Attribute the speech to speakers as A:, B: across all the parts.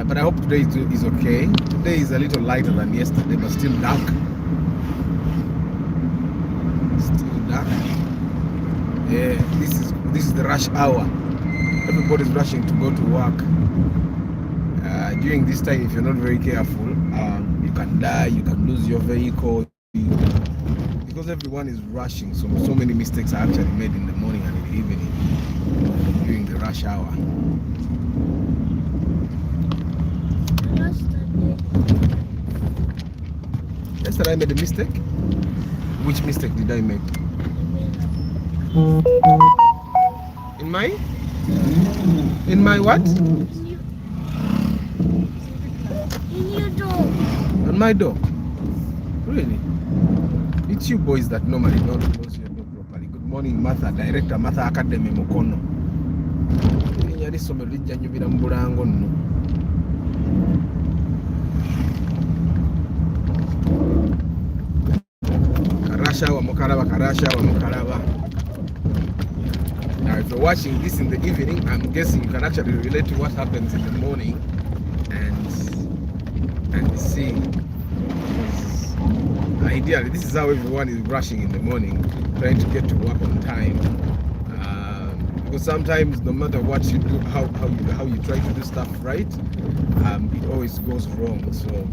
A: But I hope today is okay. Today is a little lighter than yesterday, but still dark. Still dark. Yeah, this is the rush hour. Everybody's rushing to go to work. During this time, if you're not very careful, you can die, you can lose your vehicle, because everyone is rushing. So many mistakes are actually made in the morning and in the evening during the rush hour. Yesterday I made a mistake. Which mistake did I make? In my what?
B: In your door.
A: On my door. Really? It's you boys that normally don't close your door properly. Good morning, Martha, Director Martha Academy Mukono. Yali somero lijja nyubira mu bulango nno. Karasha wa mukalaba. Now if you're watching this in the evening, I'm guessing you can actually relate to what happens in the morning and see. Ideally, this is how everyone is rushing in the morning, trying to get to work on time. Because sometimes, no matter what you do, how you try to do stuff right, it always goes wrong. So.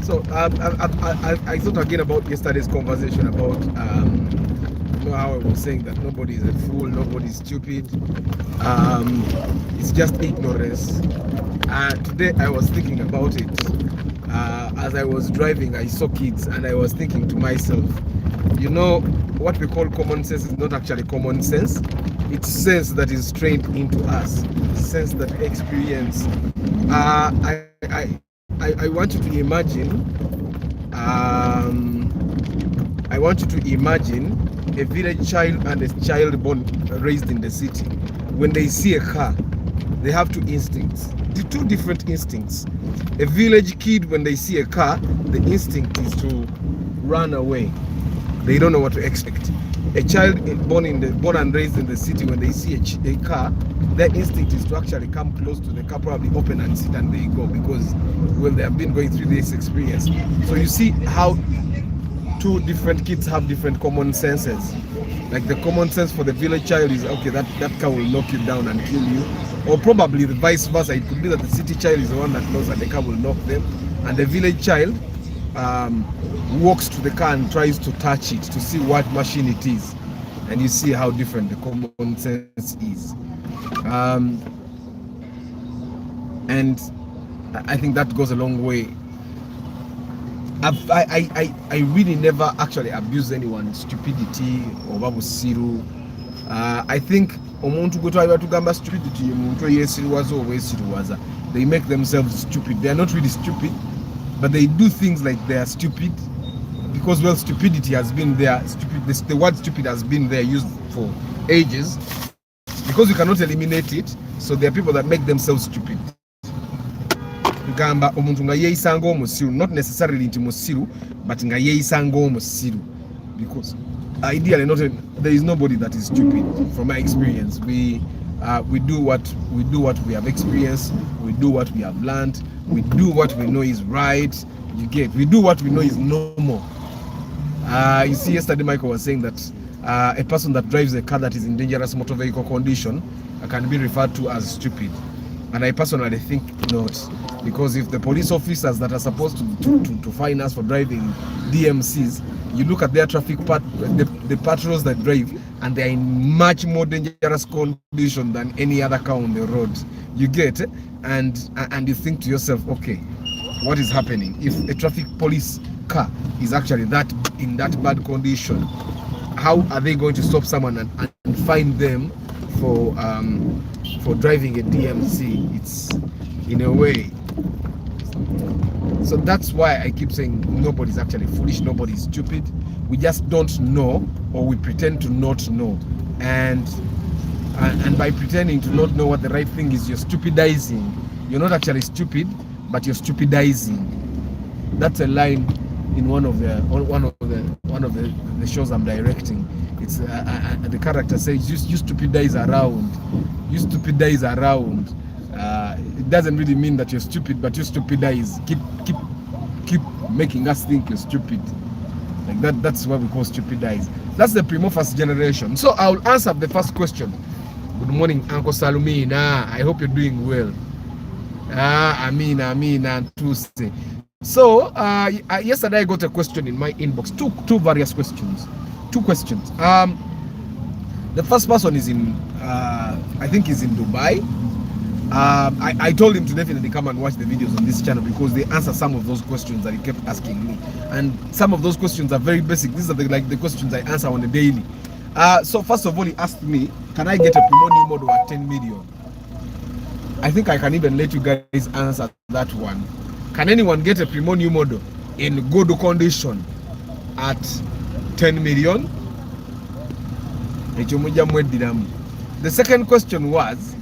A: So I thought again about yesterday's conversation about how I was saying that nobody is a fool, nobody is stupid. It's just ignorance. Today I was thinking about it. As I was driving, I saw kids and I was thinking to myself, you know, what we call common sense is not actually common sense. It's sense that is trained into us, sense that experience. I want you to imagine. I want you to imagine a village child and a child raised in the city. When they see a car, they have two instincts. The two different instincts. A village kid, when they see a car, the instinct is to run away. They don't know what to expect. A child born and raised in the city, when they see a car, their instinct is to actually come close to the car, probably open and sit, and they go, because well, they have been going through this experience. So you see how two different kids have different common senses. Like the common sense for the village child is, okay, that car will knock you down and kill you, or probably the vice versa. It could be that the city child is the one that knows that the car will knock them, and the village child walks to the car and tries to touch it to see what machine it is, and you see how different the common sense is. And I think that goes a long way. I really never actually abuse anyone's stupidity or babusiru. I think omuntu gwe twali batugamba stupidity omuntu yesiruwaza oba esiruwaza, they make themselves stupid. They are not really stupid, but they do things like they are stupid because, well, stupidity has been there. The word stupid has been there, used for ages, because you cannot eliminate it. So there are people that make themselves stupid. Gamba omuntu nga yeeyisanga omusiru, not necessarily nti musiru, but nga yeeyisanga omusiru, because ideally there is nobody that is stupid. From my experience, we do what we have experienced, we do what we have learned, we do what we know is right. We do what we know is normal. You see, yesterday Michael was saying that a person that drives a car that is in dangerous motor vehicle condition can be referred to as stupid. And I personally think not, because if the police officers that are supposed to fine us for driving DMCs, you look at their traffic the patrols that drive, and they are in much more dangerous condition than any other car on the road. You get it? And you think to yourself, okay, what is happening? If a traffic police car is actually in that bad condition, how are they going to stop someone and fine them for driving a DMC? It's in a way. So that's why I keep saying nobody's actually foolish, nobody's stupid. We just don't know, or we pretend to not know. And by pretending to not know what the right thing is, you're stupidizing. You're not actually stupid, but you're stupidizing. That's a line in one of the shows I'm directing. It's the character says, "You stupid guys around, you stupid guys around." It doesn't really mean that you're stupid, but you stupid guys keep making us think you're stupid. Like that. That's what we call stupid guys. That's the primo first generation. So I'll answer the first question. Good morning, Uncle Salumina. I hope you're doing well. Amina, Tuesday. So yesterday I got a question in my inbox. Two various questions. Two questions. The first person is in I think is in Dubai. I told him to definitely come and watch the videos on this channel because they answer some of those questions that he kept asking me, and some of those questions are very basic. These are the questions I answer on a daily. So first of all, he asked me, can I get a Primo new model at 10 million? I think I can even let you guys answer that one. Can anyone get a Primo new model in good condition at 10 million? The second question was,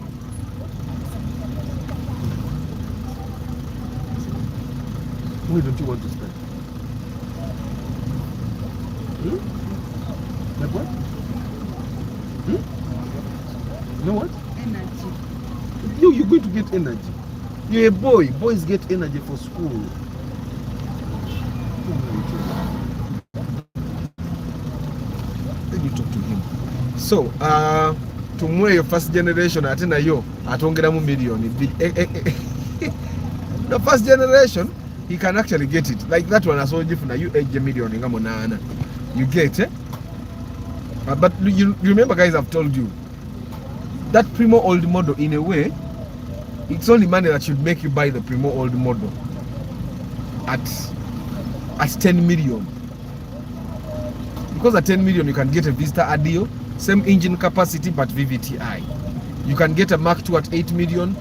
A: why don't you want to spend? Like what? You know what?
B: Energy.
A: You're going to get energy. You're a boy. Boys get energy for school. Let me talk to him. So, to your first generation, I think you at million. The first generation, he can actually get it. Like that one I saw you from you 8 million in you get it. But you remember, guys, I've told you that Primo old model, in a way, it's only money that should make you buy the Primo old model at 10 million. Because at 10 million you can get a Vista Adio, same engine capacity but VVTi. You can get a Mark II at 8 million,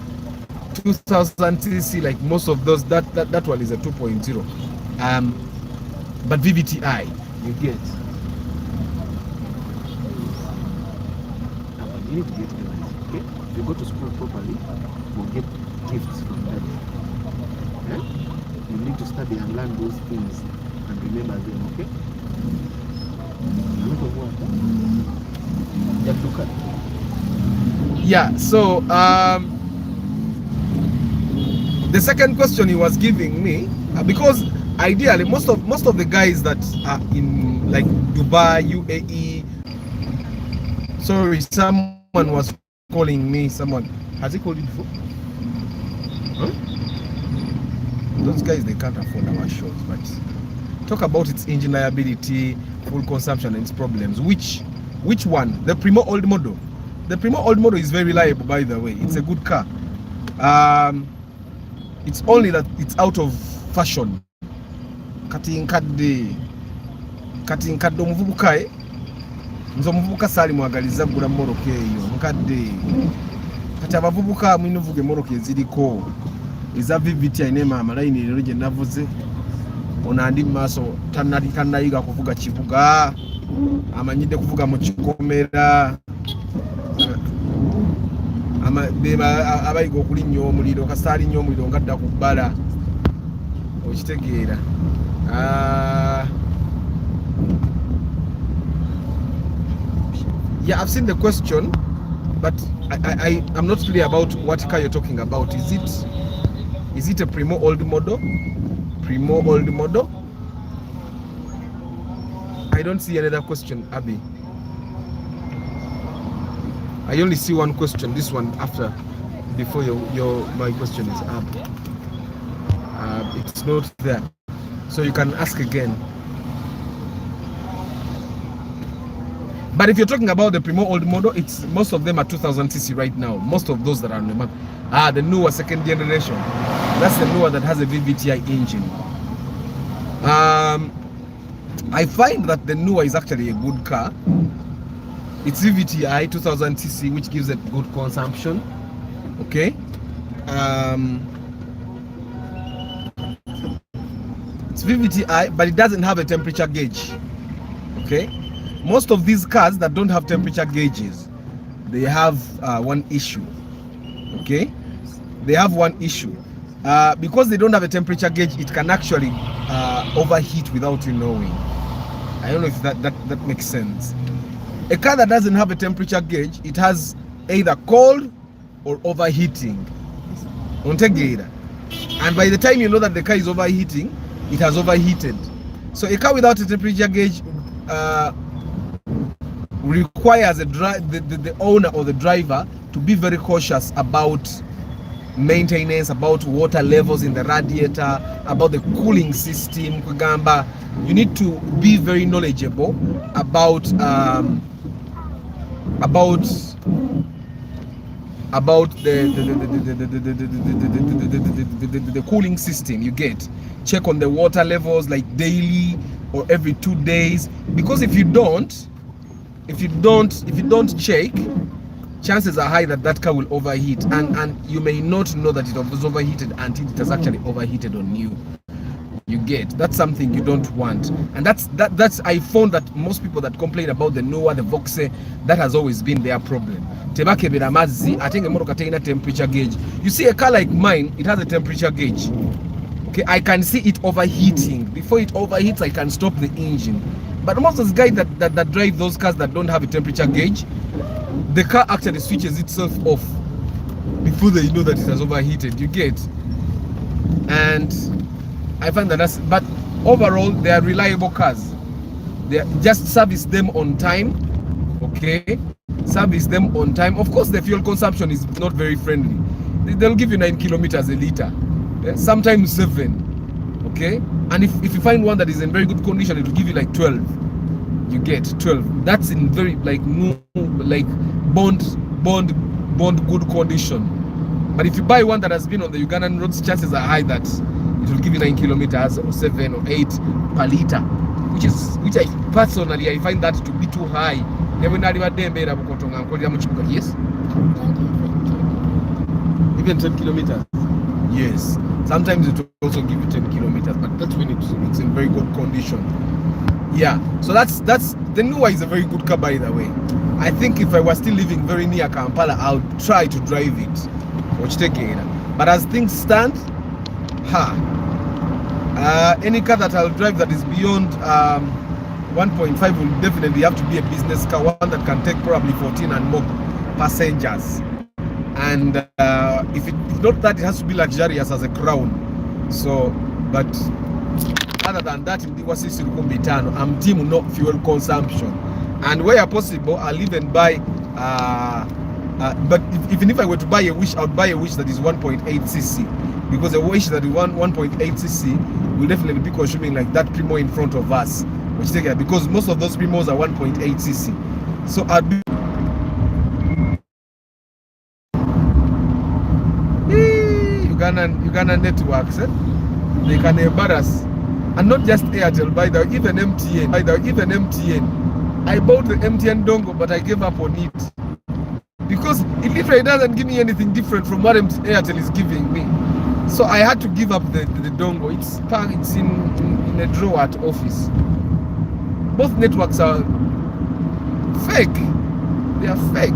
A: 2000 cc, like most of those. That one is a 2.0, but VVTi you get. You need to get energy, okay? If you go to school properly, we'll get gifts from that. Okay? You need to study and learn those things and remember them, okay? Yeah, so the second question he was giving me, because ideally most of the guys that are in like Dubai, UAE, sorry, someone was calling me. Someone has he called you before? Huh? Those guys, they can't afford our shows, but talk about its engine liability, fuel consumption, and its problems. Which one? The Primo old model. The Primo old model is very reliable, by the way. It's a good car. It's only that it's out of fashion. Cutting omuvubuka nze omuvubuka sali mwagaliza kugula moroka eyo nkadde kati abavubuka mwine vuga moroka eziriko eza VVTi ne mama line lero gye navuze onandi maaso tannayiga kuvuga kivuga amanyidde kuvuga mu kikomera abayiga okulinnya omuliro kasali nnyo omuliro ngadda ku bbala okitegeera. Yeah, I've seen the question, but I'm not clear about what car you're talking about. Is it a Primo old model? Primo old model? I don't see another question, Abby. I only see one question. This one before my question is up. It's not there, so you can ask again. But if you're talking about the Primo old model, it's most of them are 2000 cc right now. Most of those that are on the market are the newer second generation. That's the newer that has a VVTi engine. I find that the newer is actually a good car. It's VVTi 2000 cc, which gives it good consumption. Okay. It's VVTi, but it doesn't have a temperature gauge. Okay. Most of these cars that don't have temperature gauges, they have one issue. Okay, they have one issue because they don't have a temperature gauge. It can actually overheat without you knowing. I don't know if that makes sense. A car that doesn't have a temperature gauge, it has either cold or overheating. And by the time you know that the car is overheating, it has overheated. So a car without a temperature gauge requires the owner or the driver to be very cautious about maintenance, about water levels in the radiator, about the cooling system. You need to be very knowledgeable about the cooling system. You get, check on the water levels like daily or every 2 days, because if you don't check, chances are high that car will overheat, and you may not know that it was overheated until it has actually overheated on you. You get, that's something you don't want. And that's I found that most people that complain about the Noah, the Voxe, that has always been their problem. Tebakebera mazzi ate ng'emmotoka terina temperature gauge. You see, a car like mine, it has a temperature gauge. Okay, I can see it overheating. Before it overheats, I can stop the engine. But most of the guys that drive those cars that don't have a temperature gauge, the car actually switches itself off before they know that it has overheated. You get, and I find that but overall they are reliable cars. They just service them on time. Okay, service them on time. Of course, the fuel consumption is not very friendly. They'll give you 9 kilometers a liter, sometimes 7. Okay, and if you find one that is in very good condition, it will give you like 12. You get 12. That's in very like bond good condition. But if you buy one that has been on the Ugandan roads, chances are high that it will give you 9 kilometers or 7 or 8 per liter, which I personally I find that to be too high. Yes, even 10 kilometers. Yes, sometimes it will also give you 10 kilometers, but that's when it's in very good condition. Yeah, so that's the Noah is a very good car, by the way. I think if I was still living very near Kampala, I would try to drive it. But as things stand, any car that I'll drive that is beyond 1.5 will definitely have to be a business car, one that can take probably 14 and more passengers. And if not that, it has to be luxurious as a Crown. So, but other than that, I'm team no fuel consumption. And where possible, I'll even buy but even if I were to buy a Wish, I would buy a Wish that is 1.8cc, because a Wish that is 1.8cc will definitely be consuming like that Primo in front of us, because most of those Primos are 1.8cc. So I'd be Uganda networks, they can embarrass. And not just Airtel, by the way, even MTN. I bought the MTN dongle, but I gave up on it because it literally doesn't give me anything different from what Airtel is giving me. So I had to give up the dongle. It's in a drawer at office. Both networks are fake. They are fake.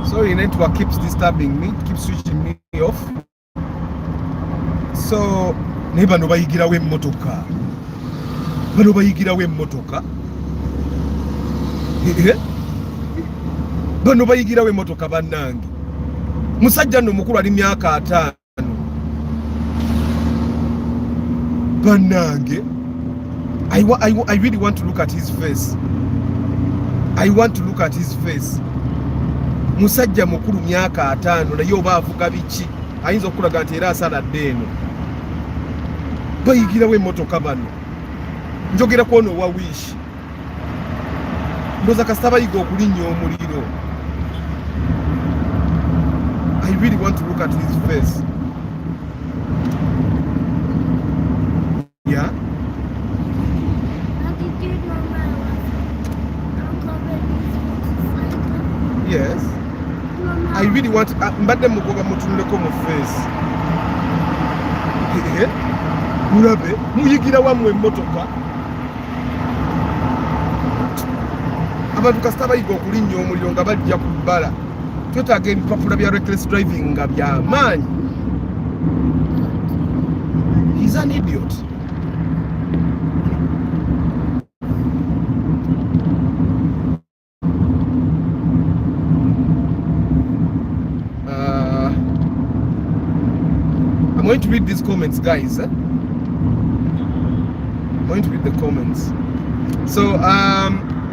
A: Sorry, network keeps disturbing me, keeps switching me off. So, neba no bayigirawo emmotoka. Bano bayigirawo emmotoka. Bano bayigirawo emmotoka bannange. Musajja nno mukulu ali myaka 5. Bannange. I really want to look at his face. I want to look at his face. Musajja mukulu myaka 5 naye oba avuga biki ayinza okulaga nti era asaladde eno. Bayigirawo emmotoka bano. Njogera ku ono wa Wish. Ndoza kasita bayiga okulinnya omuliro. I really want to look at his face. Yeah? Yes. I really want mbadde mugoba mutunuleko mu face. Mulabe muyigira wamwe emmotoka. abantu kasita bayiga okulinnya omuliro nga bajja ku bbala. Twetaaga ebipapula bya reckless driving nga by'amaanyi. He's an idiot. I'm going to read these comments, guys. I'm going to read the comments. So,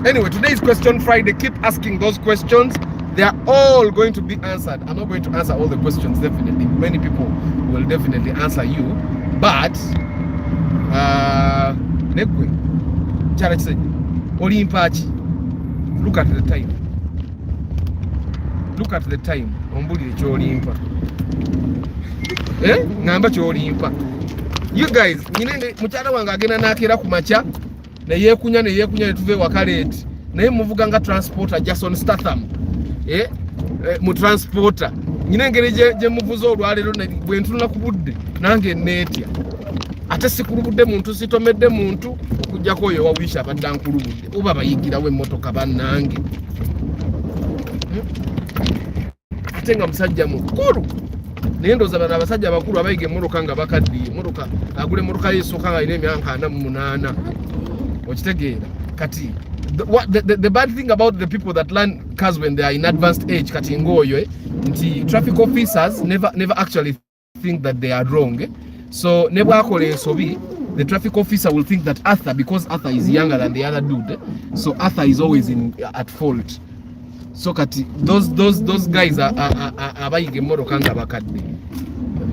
A: anyway, today is Question Friday. Keep asking those questions. They are all going to be answered. I'm not going to answer all the questions, definitely. Many people will definitely answer you. But, look at the time. Look at the time. Ngamba kyolimpa. You guys, nyine mukyala wange agenda nakera ku macha ne yekunya ne tuve wakaleti. Naye muvuga nga transporter Jason Statham. Mu transporter. Nyine ngere je muvuza olwalero bwe ntuluna ku budde nange netya. Ate sikulubudde muntu sitomedde muntu okujjako oyo wawisha abadde nkulubudde. Oba bayigirawo emmotoka bannange. Ate nga musajja mukulu. Nendoza bana abasajja abakulu abayige emmotoka nga bakaddiye. Emmotoka agule emmotoka yeesooka nga ine emyaka 48. Okitegeera kati the bad thing about the people that learn cars when they are in advanced age kati ngoyo nti traffic officers never actually think that they are wrong. So never akole ensobi, the traffic officer will think that Arthur, because Arthur is younger than the other dude, so Arthur is always at fault. So kati those guys are abayige motoka nga bakadde.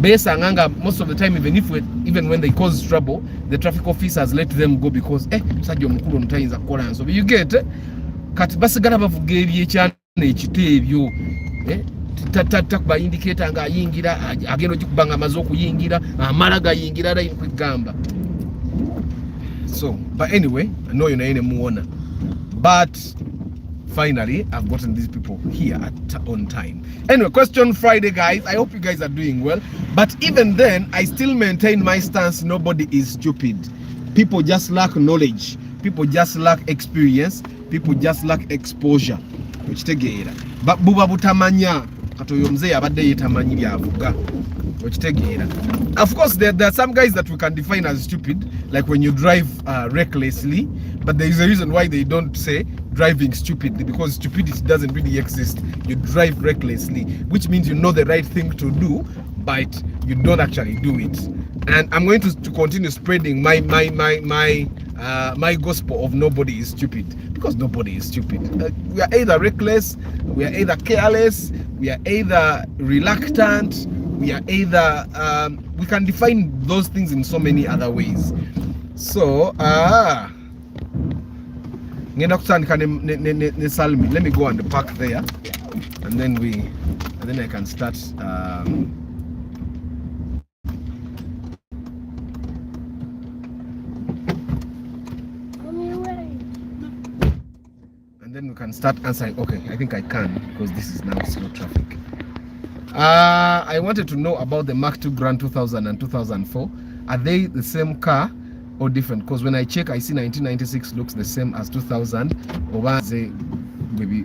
A: Besa nganga most of the time, even when they cause trouble, the traffic officers let them go because musajja omukulu omutayinza kukola nsobi. You get kati basigala bavuga ebyekyana ekiteebyo takuba indicator nga ayingira agenda okikubanga amaze okuyingira amala gayingira line kwigamba. So but anyway, I know you naine muona, but finally I've gotten these people here on time. Anyway, Question Friday, guys. I hope you guys are doing well, but even then I still maintain my stance. Nobody is stupid. People just lack knowledge, people just lack experience, people just lack exposure. Okitegeera buba butamanya katoyo mzee abadde yetamanyi byavuga. Okitegeera. Of course there are some guys that we can define as stupid, like when you drive recklessly, but there is a reason why they don't say driving stupidly, because stupidity doesn't really exist. You drive recklessly, which means you know the right thing to do, but you don't actually do it. And I'm going to continue spreading my gospel of nobody is stupid, because nobody is stupid. We are either reckless, we are either careless, we are either reluctant, we are either we can define those things in so many other ways. So let me go and park there, and then I can start and then we can start answering. Okay, I think I can, because this is now slow traffic. I wanted to know about the Mark II Grand 2000 and 2004. Are they the same car or different? Because when I check, I see 1996 looks the same as 2000. Or was they maybe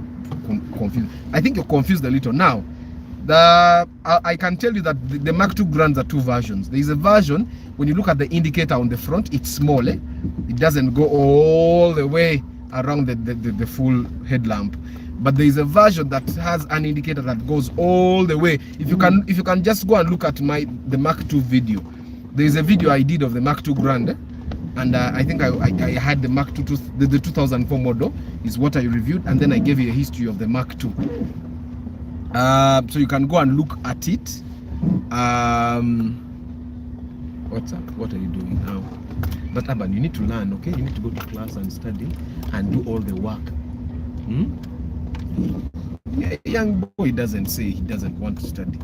A: confused? I think you're confused a little now. I can tell you that the Mark II Grands are two versions. There is a version, when you look at the indicator on the front, it's small. It doesn't go all the way around the full headlamp. But there is a version that has an indicator that goes all the way. If you can just go and look at the Mark II video. There is a video I did of the Mark II Grand, and I think I had the Mark II, the 2004 model is what I reviewed, and then I gave you a history of the Mark II. So you can go and look at it. What's up? What are you doing now? But Aban, you need to learn, okay? You need to go to class and study and do all the work. A young boy doesn't say he doesn't want to study.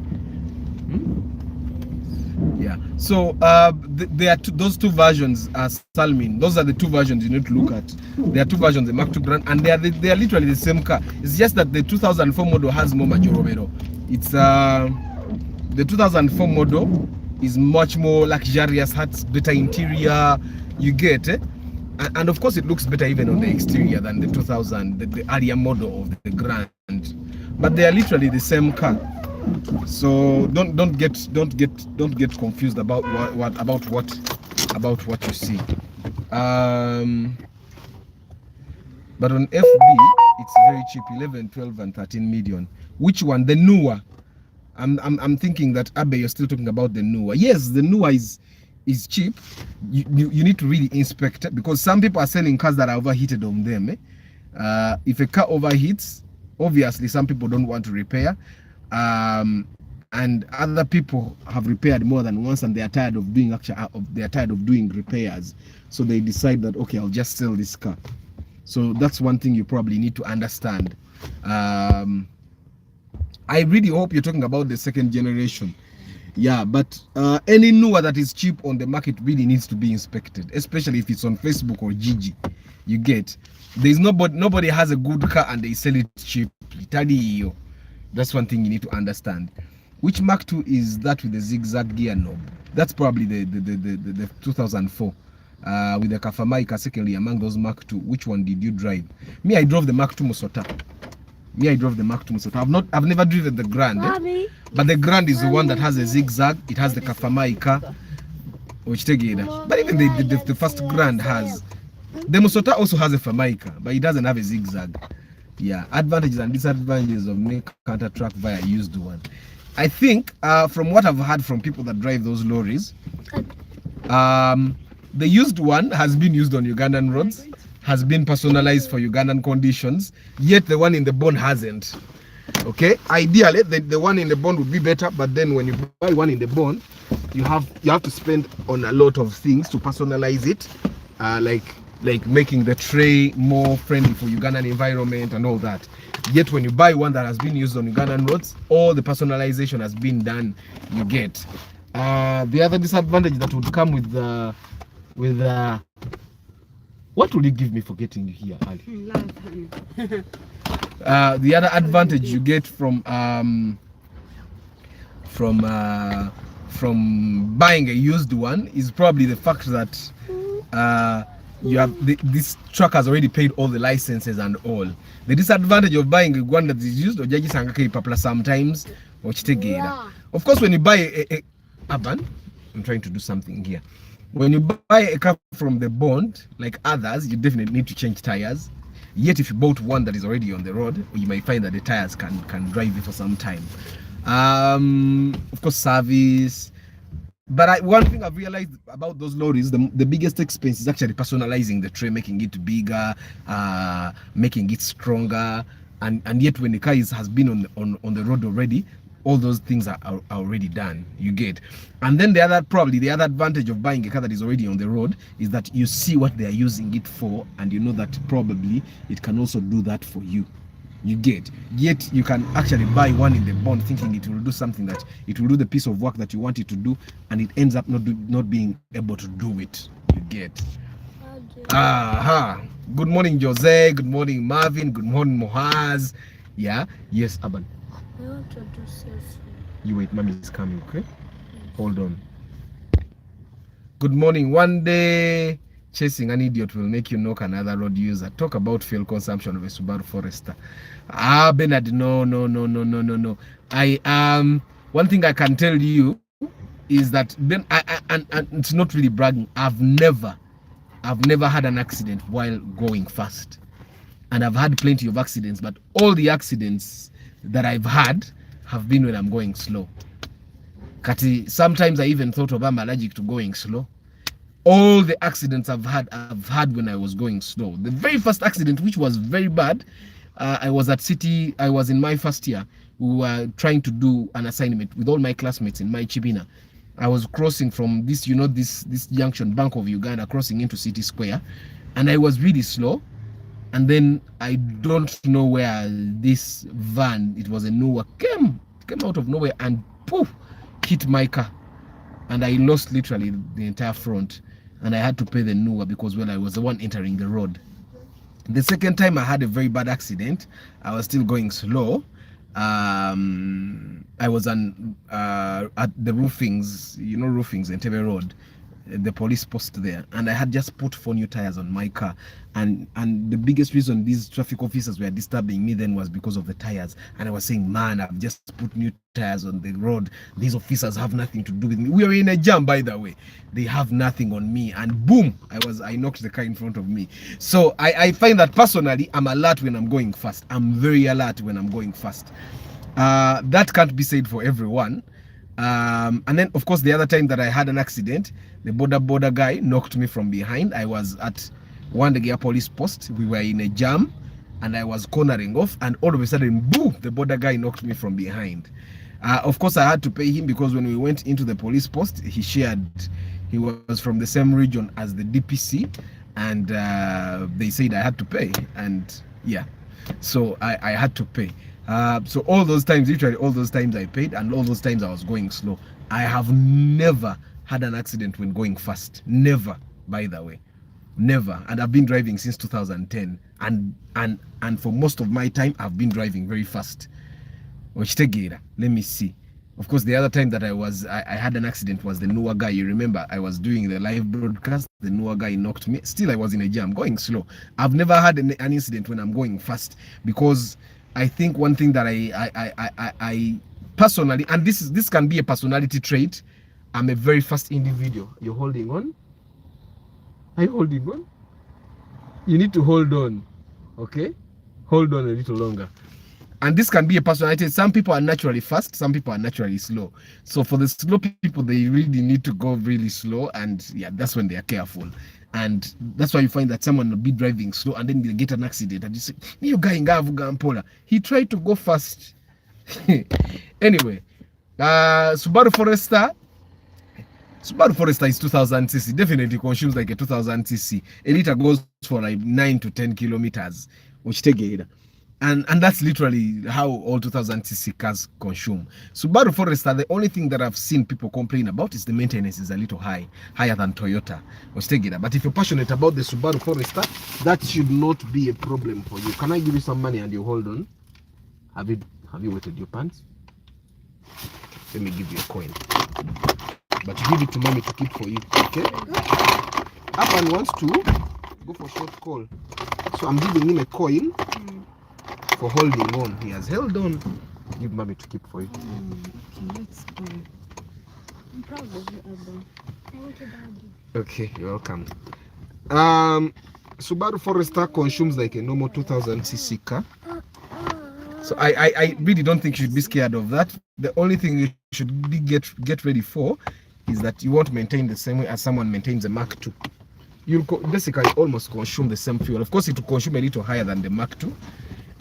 A: Yeah. So there are those two versions are Salmin. Those are the two versions you need to look at. There are two versions, the Mark II Grand, and they are literally the same car. It's just that the 2004 model has more Majoromero. It's the 2004 model is much more luxurious, has better interior. You get it. and of course it looks better even on the exterior than the 2000, the earlier model of the Grand, but they are literally the same car. So don't get confused about what you see. But on FB it's very cheap, 11, 12 and 13 million. Which one? The newer? I'm thinking that Abe, you're still talking about the newer. Yes, the newer is cheap. You need to really inspect it, because some people are selling cars that are overheated on them. If a car overheats, obviously some people don't want to repair, and other people have repaired more than once, and they are tired of doing repairs, so they decide that, okay, I'll just sell this car. So that's one thing you probably need to understand. I really hope you're talking about the second generation. Yeah, but any newer that is cheap on the market really needs to be inspected, especially if it's on Facebook or Gigi. You get, there's nobody has a good car and they sell it cheap. That's one thing you need to understand. Which Mark II is that with the zigzag gear knob? That's probably the 2004 with the Kafamaika. Secondly, among those Mark II, which one did you drive? Me, I drove the Mark II Musota. I've never driven the Grand, but the Grand is the one that has a zigzag. It has the Kafamaika, which but even the first Grand has. The Musota also has a Famaika, but it doesn't have a zigzag. Yeah, advantages and disadvantages of main counter track via used one. I think from what I've heard from people that drive those lorries, the used one has been used on Ugandan roads, has been personalized for Ugandan conditions, yet the one in the bond hasn't. Okay, ideally the one in the bond would be better, but then when you buy one in the bond, you have to spend on a lot of things to personalize it, like making the tray more friendly for Ugandan environment and all that. Yet when you buy one that has been used on Ugandan roads, all the personalization has been done. You get the other disadvantage that would come with what will you give me for getting you here, Ali? The other advantage you get from buying a used one is probably the fact that you have this truck has already paid all the licenses and all. The disadvantage of buying one that is used, or sometimes, or of course, when you buy a Aban, I'm trying to do something here. When you buy a car from the bond, like others, you definitely need to change tires. Yet if you bought one that is already on the road, you might find that the tires can drive you for some time. Of course, service. But one thing I've realized about those lorries, the biggest expense is actually personalizing the tray, making it bigger, making it stronger, and yet when the car has been on the road already, all those things are already done. You get. And then the other advantage of buying a car that is already on the road is that you see what they are using it for, and you know that probably it can also do that for you. You get. Yet you can actually buy one in the bond thinking it will do something, that it will do the piece of work that you want it to do, and it ends up not being able to do it. You get. Good morning, Jose. Good morning, Marvin. Good morning, Mohaz. Yeah. Yes, Aban.
B: I want to do selfie.
A: You wait, mommy is coming, okay? Hold on. Good morning. One day, chasing an idiot will make you knock another road user. Talk about fuel consumption of a Subaru Forester. Bernard, no. One thing I can tell you is that and it's not really bragging. I've never had an accident while going fast, and I've had plenty of accidents, but all the accidents that I've had have been when I'm going slow. Kati, sometimes I even thought of I'm allergic to going slow. All the accidents I've had when I was going slow. The very first accident, which was very bad, I was in my first year. We were trying to do an assignment with all my classmates in my Chibina. I was crossing from this junction, Bank of Uganda, crossing into City Square, and I was really slow. And then I don't know where this van, it was a newer, came out of nowhere and poof, hit my car, and I lost literally the entire front, and I had to pay the newer because, well, I was the one entering the road. The second time I had a very bad accident, I was still going slow. I was at the roofings, roofings in Tebe Road. the police post there, and I had just put 4 new tires on my car, and the biggest reason these traffic officers were disturbing me then was because of the tires. And I was saying, man, I've just put new tires on the road, these officers have nothing to do with me. We were in a jam, by the way, they have nothing on me, and boom, I knocked the car in front of me. So I find that personally I'm alert when I'm going fast. I'm very alert when I'm going fast. That can't be said for everyone. And then of course the other time that I had an accident, the border guy knocked me from behind. I was at Wandegea police post, we were in a jam, and I was cornering off, and all of a sudden, boom, the border guy knocked me from behind. Of course I had to pay him, because when we went into the police post, he was from the same region as the DPC, and they said I had to pay, and yeah, so I had to pay. So all those times, literally all those times I paid, and all those times I was going slow. I have never had an accident when going fast. Never, by the way. Never. And I've been driving since 2010. And for most of my time, I've been driving very fast. Let me see. Of course, the other time that I had an accident was the Noah guy. You remember, I was doing the live broadcast. The Noah guy knocked me. Still, I was in a jam, going slow. I've never had an incident when I'm going fast, because I think one thing that I personally, and this can be a personality trait, I'm a very fast individual. You're holding on? Are you holding on? You need to hold on, okay? Hold on a little longer. And this can be a personality. Some people are naturally fast, some people are naturally slow. So for the slow people, they really need to go really slow, and yeah, that's when they are careful. And that's why you find that someone will be driving slow and then they get an accident, and you say, you guy Mpola, he tried to go fast. Anyway, Subaru Forester is 2000 cc. Definitely consumes like a 2000 cc. A liter goes for like 9 to 10 kilometers. And that's literally how all 2000 cc cars consume. Subaru Forester, the only thing that I've seen people complain about is the maintenance is a little higher than Toyota. But if you're passionate about the Subaru Forester, that should not be a problem for you. Can I give you some money and you hold on? Have you wetted your pants? Let me give you a coin. But you give it to mommy to keep for you, okay? Apan wants to go for short call. So I'm giving him a coin for holding on. He has held on. Give mommy to keep for you.
B: Okay, let's go. I'm proud of you, Abba. Thank you, Daddy.
A: Okay, you're welcome. Subaru Forester consumes like a normal 2000 cc car. So I really don't think you should be scared of that. The only thing you should be get ready for is that you won't maintain the same way as someone maintains a Mark II. You'll basically almost consume the same fuel. Of course, it will consume a little higher than the Mark II,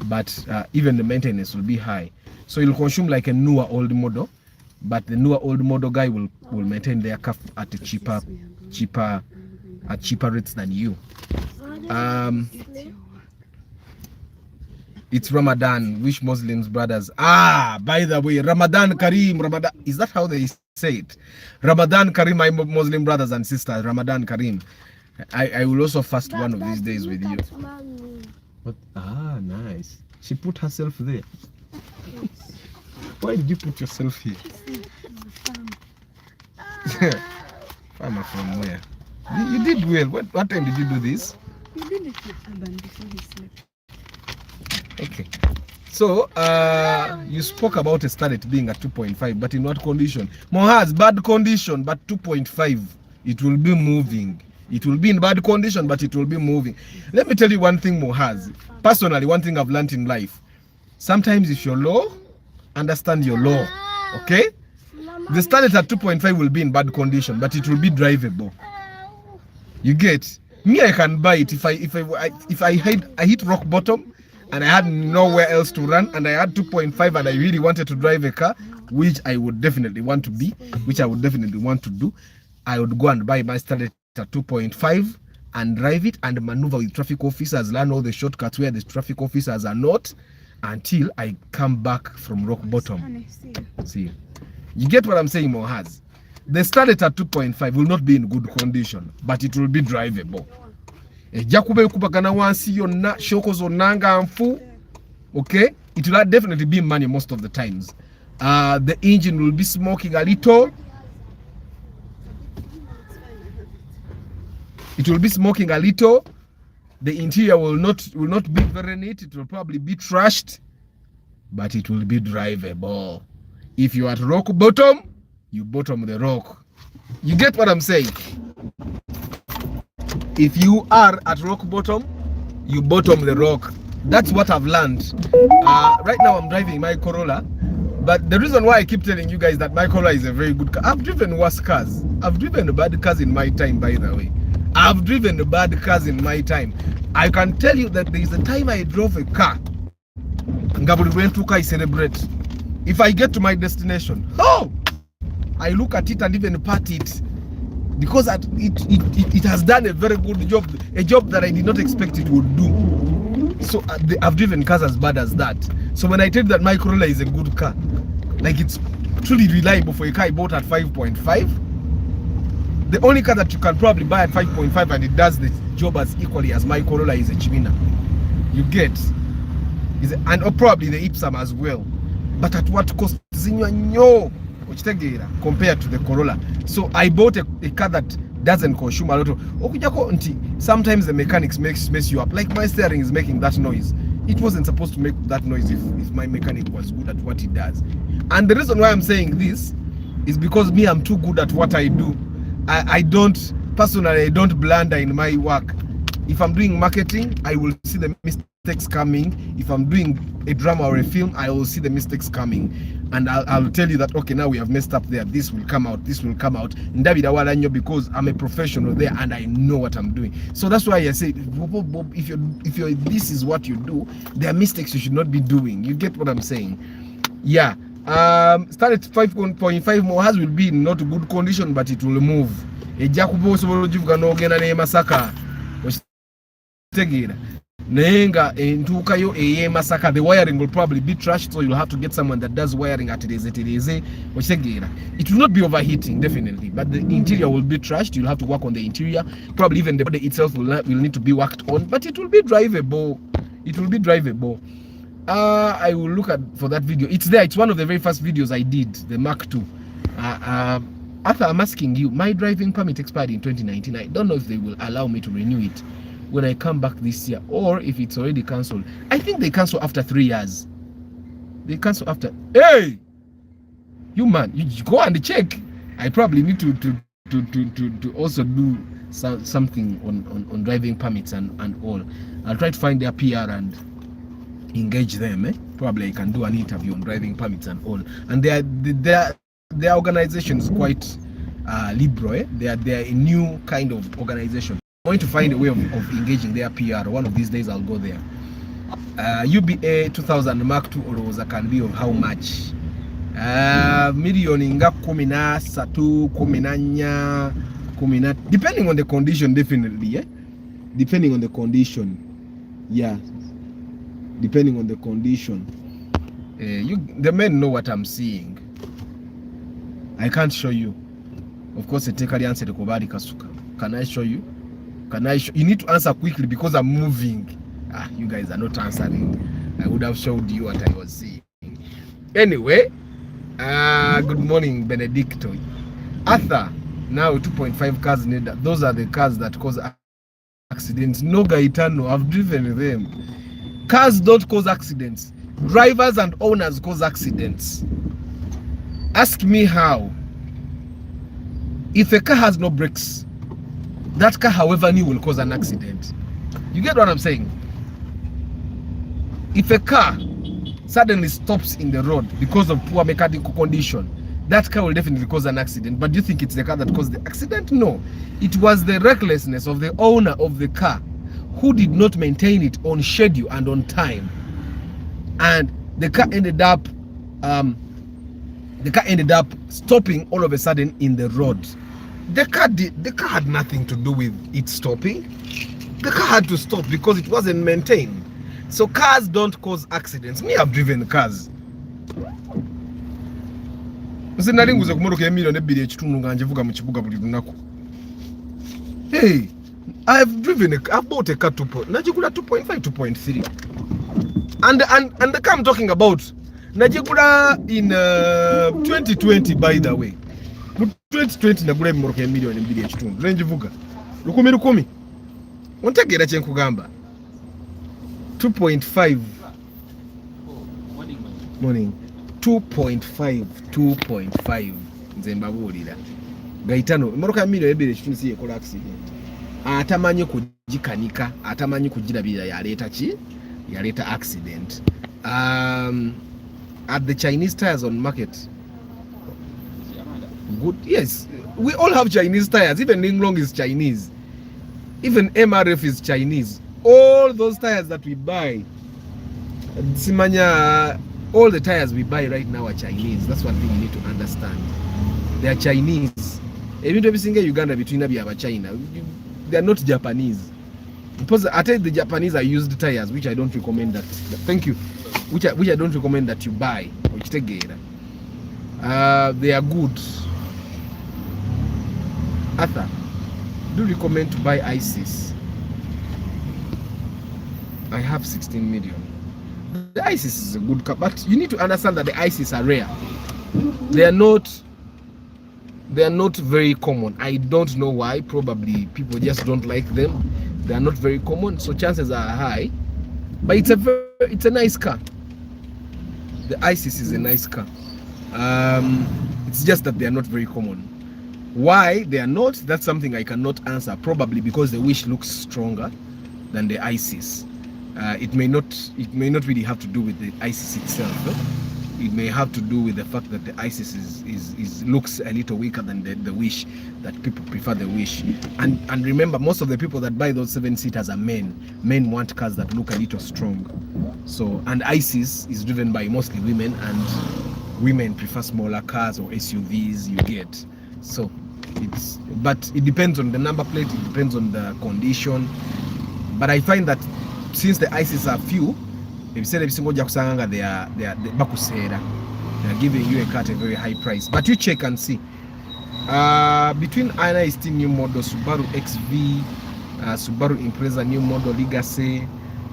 A: but even the maintenance will be high. So you'll consume like a newer old model, but the newer old model guy will maintain their car at a cheaper rates than you. It's Ramadan. Wish Muslims brothers. By the way, Ramadan Kareem. Ramadan, is that how they say it? Ramadan Kareem, my Muslim brothers and sisters. Ramadan Kareem. I will also fast one of these days with you. What? Nice. She put herself there. Why did you put yourself here? Farmer from where? You did well. What time did you do this?
B: You did it with Abba before he slept.
A: Okay. So, you spoke about a starlet being at 2.5, but in what condition? Mohaz, bad condition, but 2.5. It will be moving. It will be in bad condition, but it will be moving. Let me tell you one thing, Mohaz. Personally, one thing I've learned in life. Sometimes if you're low, understand your law. Okay? The starlet at 2.5 will be in bad condition, but it will be drivable. You get? Me, I can buy it if I hit rock bottom and I had nowhere else to run, and I had 2.5 and I really wanted to drive a car, which I would definitely want to be, which I would definitely want to do. I would go and buy my starlet at 2.5 and drive it and maneuver with traffic officers, learn all the shortcuts where the traffic officers are not, until I come back from rock bottom. See, you get what I'm saying, Mohaz? The starlet at 2.5 will not be in good condition, but it will be drivable. Okay, it will definitely be money most of the times. The engine will be smoking a little. It will be smoking a little. The interior will not be very neat. It will probably be trashed, but it will be drivable. If you are at rock bottom, you bottom the rock. You get what I'm saying? If you are at rock bottom, you bottom the rock. That's what I've learned. Right now I'm driving my Corolla, but the reason why I keep telling you guys that my Corolla is a very good car, I've driven worse cars. I've driven bad cars in my time, by the way. I've driven bad cars in my time. I can tell you that there is a time I drove a car. I celebrate. If I get to my destination, I look at it and even pat it, because it has done a very good job, a job that I did not expect it would do. So I've driven cars as bad as that. So when I tell you that my Corolla is a good car, like it's truly reliable for a car I bought at 5.5, the only car that you can probably buy at 5.5 and it does the job as equally as my Corolla is a Chimina. You get? And probably the Ipsum as well. But at what cost? Compared to the Corolla. So I bought a car that doesn't consume a lot of. Sometimes the mechanics mess you up. Like my steering is making that noise. It wasn't supposed to make that noise if my mechanic was good at what he does. And the reason why I'm saying this is because me, I'm too good at what I do. I don't blunder in my work. If I'm doing marketing, I will see the mistakes coming. If I'm doing a drama or a film, I will see the mistakes coming. And I'll tell you that, okay, now we have messed up there. This will come out. This will come out. Because I'm a professional there and I know what I'm doing. So that's why I say, if you're this is what you do, there are mistakes you should not be doing. You get what I'm saying? Yeah. Start at 5.5 more has will be in not good condition, but it will move. A Jacobo Masaka was Nenga in Tukayo a Masaka, the wiring will probably be trashed, so you'll have to get someone that does wiring at Tereze. It will not be overheating, definitely, but the interior will be trashed. You'll have to work on the interior. Probably even the body itself will need to be worked on, but it will be drivable. It will be drivable. I will look at for that video. It's there. It's one of the very first videos I did, the Mark II. After I'm asking you, my driving permit expired in 2019. I don't know if they will allow me to renew it when I come back this year, or if it's already cancelled. I think they cancel after 3 years. They cancel after. Hey, you man, you go and check. I probably need to also do something on driving permits and all. I'll try to find their PR and engage them. Probably I can do an interview on driving permits and all. And their organization is quite liberal. They are a new kind of organization. I'm going to find a way of engaging their PR. One of these days I'll go there. UBA 2000 Mark II or can be of how much? Million inga 13, 14, depending on the condition, definitely. Depending on the condition. Yeah. Depending on the condition. The men know what I'm seeing. I can't show you. Of course, take a answer to Kobari Kasuka. Can I show you? You need to answer quickly because I'm moving. You guys are not answering. I would have showed you what I was seeing. Anyway, good morning, Benedicto. Arthur, now 2.5 cars need that. Those are the cars that cause accidents. No Gaetano, I've driven them. Cars don't cause accidents. Drivers and owners cause accidents. Ask me how. If a car has no brakes, that car, however new, will cause an accident. You get what I'm saying? If a car suddenly stops in the road because of poor mechanical condition, that car will definitely cause an accident. But do you think it's the car that caused the accident? No. It was the recklessness of the owner of the car who did not maintain it on schedule and on time. And the car ended up stopping all of a sudden in the road. The car had nothing to do with it stopping. The car had to stop because it wasn't maintained. So cars don't cause accidents. Me, I've driven cars. Hey, I've bought a car 2.5, 2.3. And the car I'm talking about, Najigura in 2020, by the way. 2020 nagura million mbili ya chitundu. Range vuga. Lukumi. ontegeera kye nkugamba 2.5 morning 2.5 nze mbabuulira gaitano emmotoka ya milioni ebiri ekitundu si yekola accident atamanyi kugikanika atamanyi kugirabirira yaleeta accident. At the Chinese tires on market, good, yes, we all have Chinese tires. Even Linglong is Chinese, even MRF is Chinese. All those tires that we buy, Simanya, all the tires we buy right now are Chinese. That's one thing you need to understand. They are Chinese. Even every single Uganda between China, they are not Japanese. Because I tell the Japanese are used tires, which I don't recommend that. Thank you. Which I don't recommend that you buy. They are good. Arthur, do you recommend to buy ISIS? I have 16 million. The ISIS is a good car, but you need to understand that the ISIS are rare. They are not very common. I don't know why. Probably people just don't like them. They are not very common, so chances are high. But it's a nice car. The ISIS is a nice car. It's just that they are not very common. Why they are not? That's something I cannot answer. Probably because the Wish looks stronger than the ISIS. It may not really have to do with the ISIS itself. No? It may have to do with the fact that the ISIS looks a little weaker than the Wish, that people prefer the Wish. And remember, most of the people that buy those 7-seaters are men. Men want cars that look a little strong. So, and ISIS is driven by mostly women, and women prefer smaller cars or SUVs, you get. So, but it depends on the number plate, it depends on the condition. But I find that since the ISIS are few, they are giving you a car at a very high price. But you check and see. Between Aina is still new model, Subaru XV, Subaru Impreza new model, Legacy,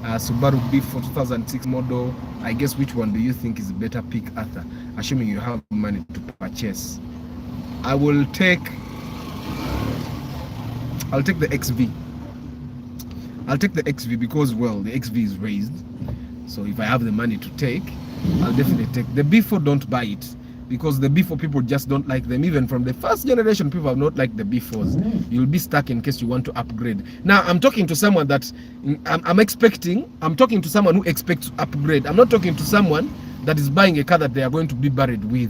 A: Subaru B4 2006 model. I guess which one do you think is a better pick, Arthur? Assuming you have money to purchase. I'll take the XV. I'll take the XV because, well, the XV is raised. So if I have the money to take, I'll definitely take the B4. Don't buy it because the B4 people just don't like them. Even from the first generation, people have not liked the B4s. You'll be stuck in case you want to upgrade. Now I'm talking to someone that I'm talking to someone who expects to upgrade. I'm not talking to someone that is buying a car that they are going to be buried with.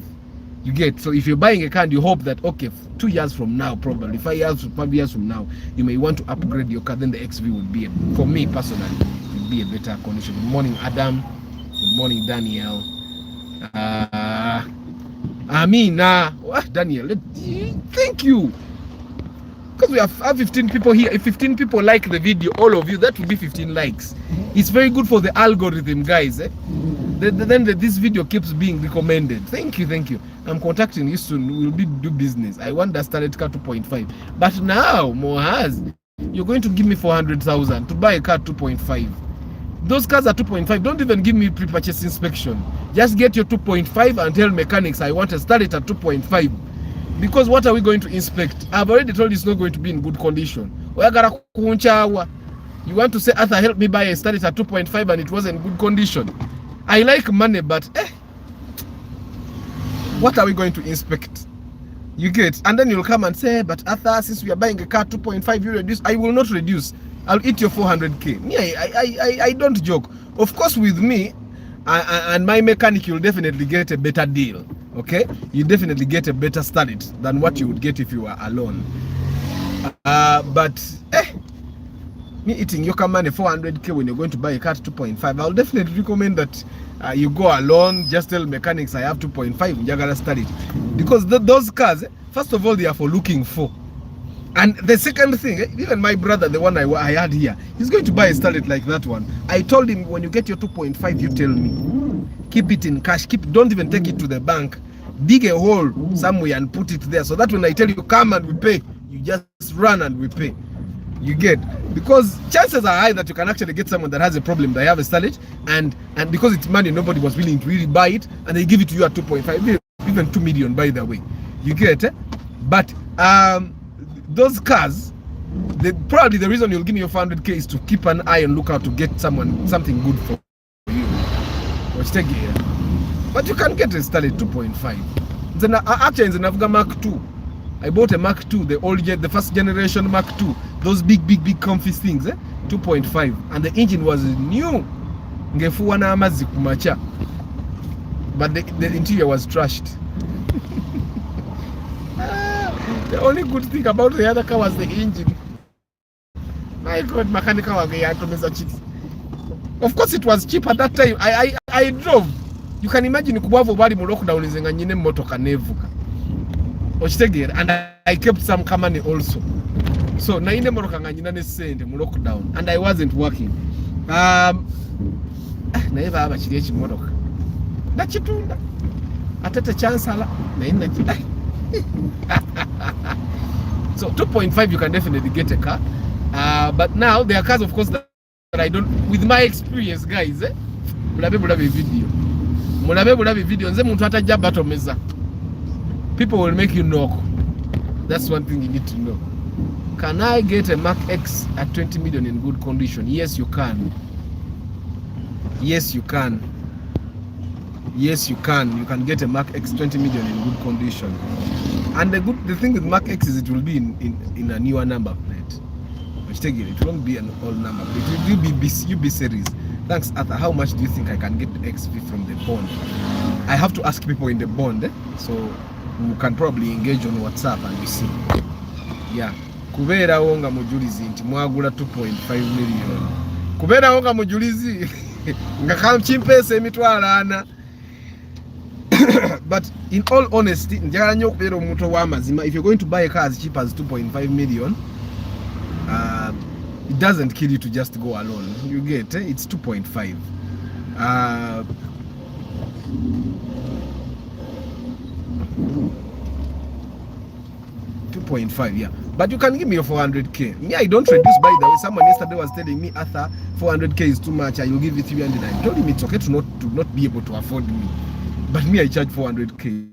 A: You get? So if you're buying a car and you hope that, okay, 2 years from now, probably 5 years from now, you may want to upgrade your car, then the XV would be, for me personally, would be a better condition. Good morning, Adam. Good morning, Daniel. Daniel, thank you. Because we have 15 people here. If 15 people like the video, all of you, that will be 15 likes. It's very good for the algorithm, guys. Then this video keeps being recommended. Thank you. I'm contacting you soon. We'll do business. I want the started car 2.5. But now, Mohaz, you're going to give me 400,000 to buy a car 2.5. Those cars are 2.5. Don't even give me pre-purchase inspection. Just get your 2.5 and tell mechanics I want to start it at 2.5. Because what are we going to inspect? I've already told you it's not going to be in good condition. You want to say, Arthur, help me buy a start it at 2.5 and it was in good condition. I like money, but what are we going to inspect? You get? And then you'll come and say, but Arthur, since we are buying a car 2.5, you reduce. I will not reduce. I'll eat your 400k. Me, I don't joke. Of course, with me and my mechanic, you'll definitely get a better deal. Okay? You definitely get a better start than what you would get if you were alone. Me eating your money 400k when you're going to buy a car 2.5, I'll definitely recommend that you go alone. Just tell mechanics I have 2.5. You're gonna start it because those cars, first of all, they are for looking for. And the second thing, even my brother, the one I had here, he's going to buy a Starlet like that one. I told him, when you get your 2.5, you tell me. Keep it in cash. Don't even take it to the bank. Dig a hole somewhere and put it there, so that when I tell you come and we pay, you just run and we pay. You get? Because chances are high that you can actually get someone that has a problem. They have a Starlet, and because it's money, nobody was willing to really buy it, and they give it to you at 2.5, even 2 million, by the way. You get? But those cars, Probably the reason you'll give me your 400k is to keep an eye and look out to get something good for you. But you can get a started 2.5. Then actually in the Naviga Mark 2. I bought a Mark 2, the first generation Mark 2, those big comfy things, 2.5, and the engine was new. But the interior was trashed. The only good thing about the other car was the engine. My God, mechanical cheap. Of course it was cheap at that time. I drove. You can imagine kubavu bali mu lockdown izenga nyine motoka nevuka. And I kept some money also. So na ine motoka nganyina ne sente mu lockdown and I wasn't working. Na eva abachiri ekimotoka. Nachitunda. Atete chancellor na ina So 2.5 you can definitely get a car. But now there are cars of course that I don't, with my experience guys, mulabe video. Mulabe video nze muntu atajja batomeza. People will make you knock. That's one thing you need to know. Can I get a Mark X at 20 million in good condition? Yes, you can. Yes, you can. Yes, you can. You can get a Mark X 20 million in good condition. And the thing with Mark X is it will be in a newer number plate. It won't be an old number. It will be UB series. Thanks, Arthur. How much do you think I can get the XV from the bond? I have to ask people in the bond, so you can probably engage on WhatsApp and you see. Yeah. Kubera wonga mujulizi nti mwagula 2.5 million. Kubera wonga mujulizi nga kamchimpese emitwalo ana. But in all honesty, njagala nnyo okubeera omuntu w'amazima, if you're going to buy a car as cheap as 2.5 million, it doesn't kill you to just go alone. You get it's 2.5. 2.5, yeah. But you can give me your 400k. Me, I don't reduce, by the way. Someone yesterday was telling me, Arthur, 400k is too much. I will give you 300. I told him it's okay to not be able to afford me. But me, I charge 400k.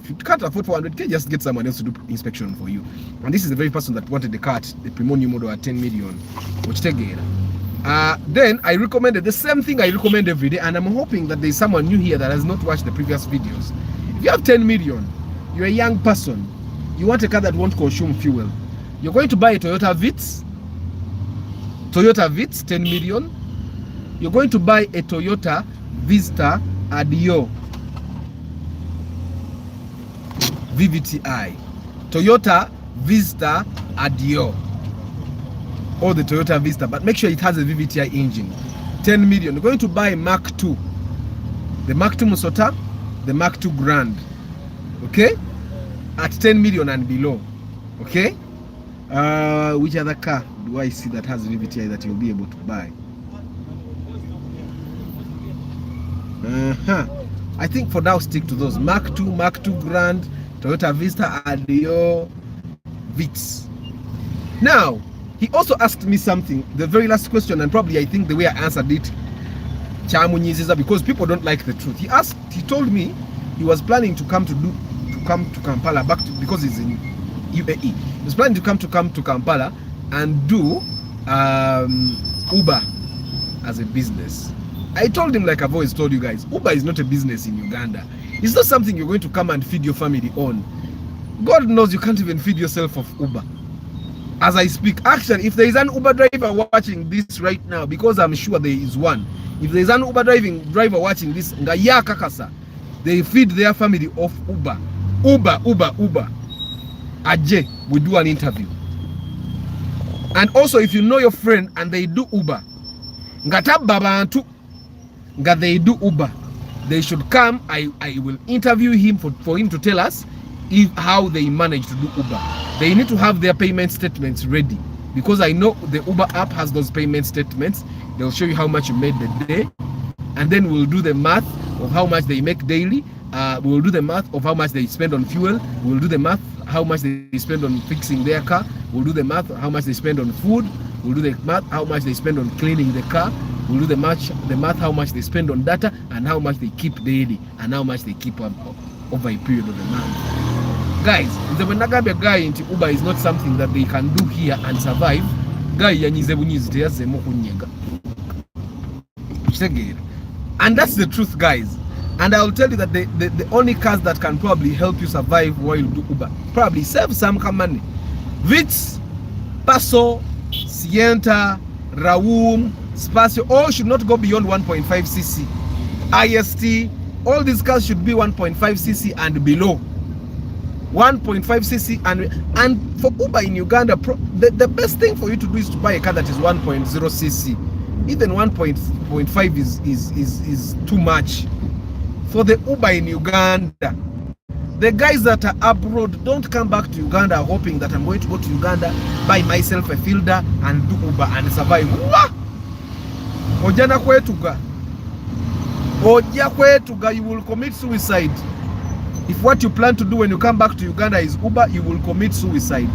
A: If you can't afford 400k, just get someone else to do inspection for you. And this is the very person that wanted the car, the Primo new model at 10 million. Which again. Then I recommended the same thing I recommend every day, and I'm hoping that there's someone new here that has not watched the previous videos. If you have 10 million, you're a young person, you want a car that won't consume fuel, you're going to buy a Toyota Vitz. Toyota Vitz, 10 million. You're going to buy a Toyota Vista Adio VVTi. Toyota Vista Adio. Or the Toyota Vista, but make sure it has a VVTi engine. 10 million. You're going to buy Mark 2. The Mark 2 Musota, the Mark 2 Grand. Okay? At 10 million and below. Okay? Which other car do I see that has VVTi that you'll be able to buy? I think for now stick to those. Mark 2 Grand, Toyota Vista Adio, Vitz. Now, he also asked me something, the very last question, and probably I think the way I answered it, because people don't like the truth. He told me he was planning to come to Kampala because he's in UAE. He was planning to come to Kampala and do Uber as a business. I told him, like I've always told you guys, Uber is not a business in Uganda. It's not something you're going to come and feed your family on. God knows you can't even feed yourself off Uber. As I speak, actually, if there is an Uber driver watching this right now, because I'm sure there is one, if there is an Uber driver watching this, they feed their family off Uber. Uber. Ajay, we do an interview. And also, if you know your friend and they do Uber, they do Uber, they should come. I will interview him for him to tell us how they manage to do Uber. They need to have their payment statements ready, because I know the Uber app has those payment statements. They'll show you how much you made the day, and then we'll do the math of how much they make daily. We'll do the math of how much they spend on fuel. We'll do the math how much they spend on fixing their car. We'll do the math how much they spend on food. We'll do the math how much they spend on cleaning the car. We'll do the math how much they spend on data, and how much they keep daily, and how much they keep over a period of the month. guys, nze bwe nagambye guy nti Uber is not something that they can do here and survive, guy yanyize bunyizi teyazeemu kunnyega. And that's the truth, guys. And I'll tell you that the only cars that can probably help you survive while you do Uber, probably save some money. Vitz, Paso, Sienta, Raum, Spacio, all should not go beyond 1.5cc. IST, all these cars should be 1.5cc and below. 1.5cc and for Uber in Uganda, the best thing for you to do is to buy a car that is 1.0cc. Even 1.5 is too much for the Uber in Uganda. The guys that are abroad, don't come back to Uganda hoping that I'm going to go to Uganda, buy myself a fielder and do Uber and survive. Ojana kwetuga. Oja kwetuga, you will commit suicide. If what you plan to do when you come back to Uganda is Uber, you will commit suicide.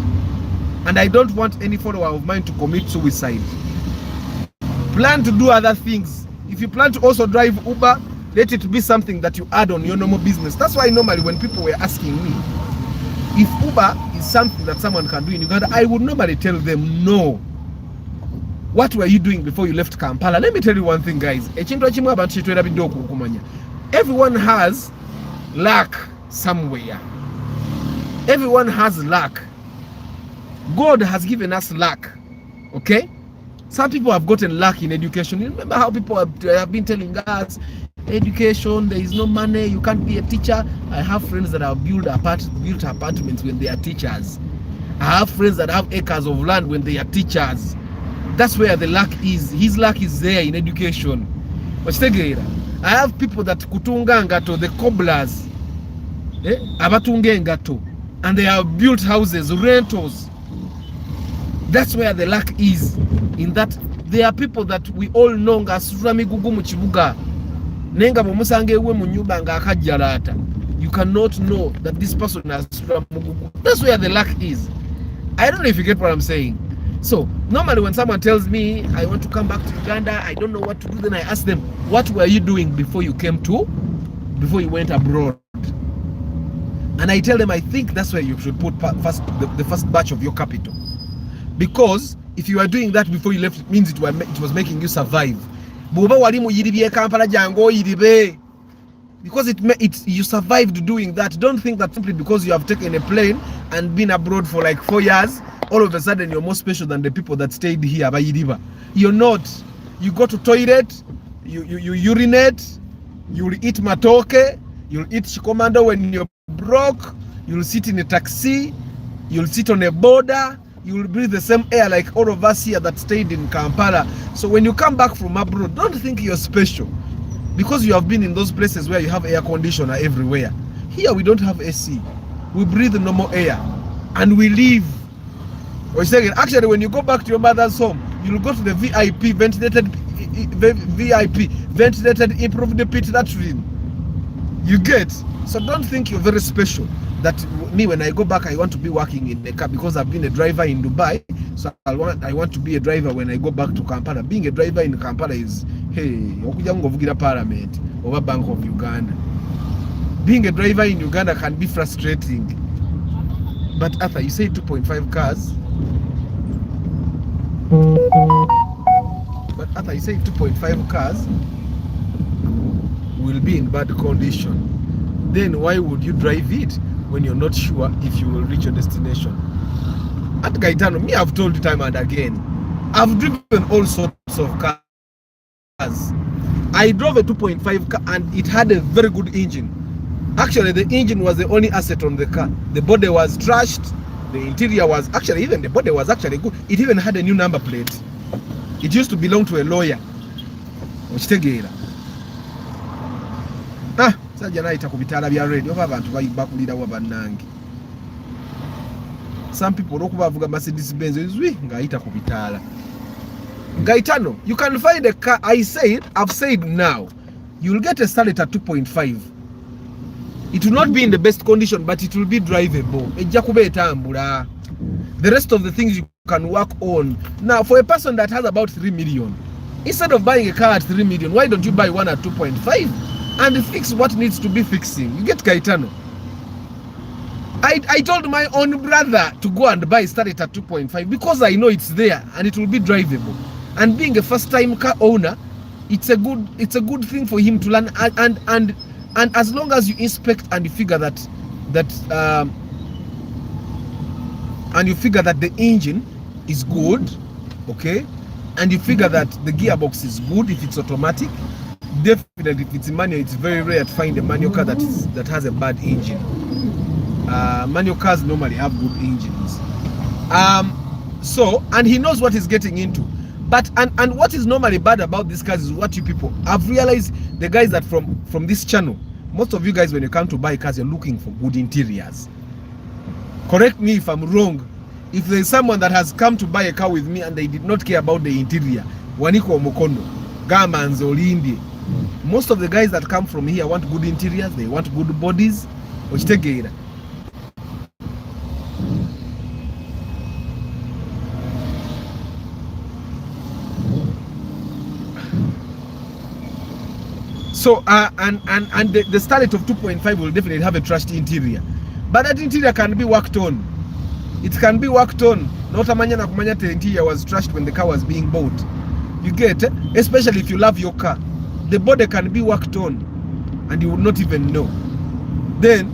A: And I don't want any follower of mine to commit suicide. Plan to do other things. If you plan to also drive Uber, let it be something that you add on your normal business. That's why normally when people were asking me if Uber is something that someone can do in Uganda, I would normally tell them no. What were you doing before you left Kampala? Let me tell you one thing, guys. Everyone has luck somewhere. Everyone has luck. God has given us luck. Okay? Some people have gotten luck in education. You remember how people have been telling us, education, there is no money, you can't be a teacher. I have friends that have built apartments when they are teachers. I have friends that have acres of land when they are teachers. That's where the luck is. His luck is there in education. I have people that kutunga ngato, the cobblers, abatunge ngato, and they have built houses, rentals. That's where the luck is. In that there are people that we all know nga asura migugu mu kibuga nenga bomusange ewe mu nyumba nga akajjalata. You cannot know that this person has asura mugugu. That's where the luck is. I don't know if you get what I'm saying. So normally when someone tells me I want to come back to Uganda, I don't know what to do, then I ask them, what were you doing before you went abroad? And I tell them, I think that's where you should put the first batch of your capital. Because if you are doing that before you left, it means it was making you survive. Because you survived doing that. Don't think that simply because you have taken a plane and been abroad for like 4 years, all of a sudden you're more special than the people that stayed here. You're not. You go to toilet, you urinate, you'll eat matoke, you'll eat shikomando when you're broke, you'll sit in a taxi, you'll sit on a border, you will breathe the same air like all of us here that stayed in Kampala. So when you come back from abroad, don't think you're special because you have been in those places where you have air conditioner everywhere. Here we don't have AC. We breathe normal air and we live. Actually, when you go back to your mother's home, you'll go to the VIP, ventilated improved pit latrine. You get? So don't think you're very special. That me, when I go back, I want to be working in a car because I've been a driver in Dubai. So I want to be a driver when I go back to Kampala. Being a driver in Kampala is, hey, Parliament over Bank of Uganda. Being a driver in Uganda can be frustrating. But Arthur, you say 2.5 cars. But Arthur, you say 2.5 cars will be in bad condition. Then why would you drive it when you're not sure if you will reach your destination? At Gaetano, me, I've told you time and again, I've driven all sorts of cars. I drove a 2.5 car and it had a very good engine. Actually, the engine was the only asset on the car. The body was trashed. The interior was actually, even the body was actually good. It even had a new number plate. It used to belong to a lawyer. Sajja naayita ku bitaala bya radio oba abantu bakulirawo bannange. Some people olwokuba bavuga Mercedes Benz ng'ayita ku bitaala. Gaetano, you can find a car. I've said now, you'll get a Starlet at 2.5. It will not be in the best condition, but it will be drivable. Ejja kuba etambula. The rest of the things you can work on. Now, for a person that has about 3 million, instead of buying a car at 3 million, why don't you buy one at 2.5? And fix what needs to be fixing. You get Gaetano. I told my own brother to go and buy, start it at 2.5 because I know it's there and it will be drivable. And being a first-time car owner, it's a good thing for him to learn. And as long as you inspect and you figure that the engine is good, okay, and you figure that the gearbox is good if it's automatic. Definitely, if it's manual, it's very rare to find a manual car that has a bad engine. Manual cars normally have good engines. So, and he knows what he's getting into. But and what is normally bad about these cars is what you people have realized. The guys that from this channel, most of you guys, when you come to buy cars, you're looking for good interiors. Correct me if I'm wrong. If there's someone that has come to buy a car with me and they did not care about the interior, Waniko Mokondo, Gamanz or Indi. Most of the guys that come from here want good interiors, they want good bodies. So and the Starlet of 2.5 will definitely have a trashed interior, but that interior can be worked on. It can be worked on. Not a manya na kumanya the interior was trashed when the car was being bought. You get, especially if you love your car, the body can be worked on, and you will not even know. Then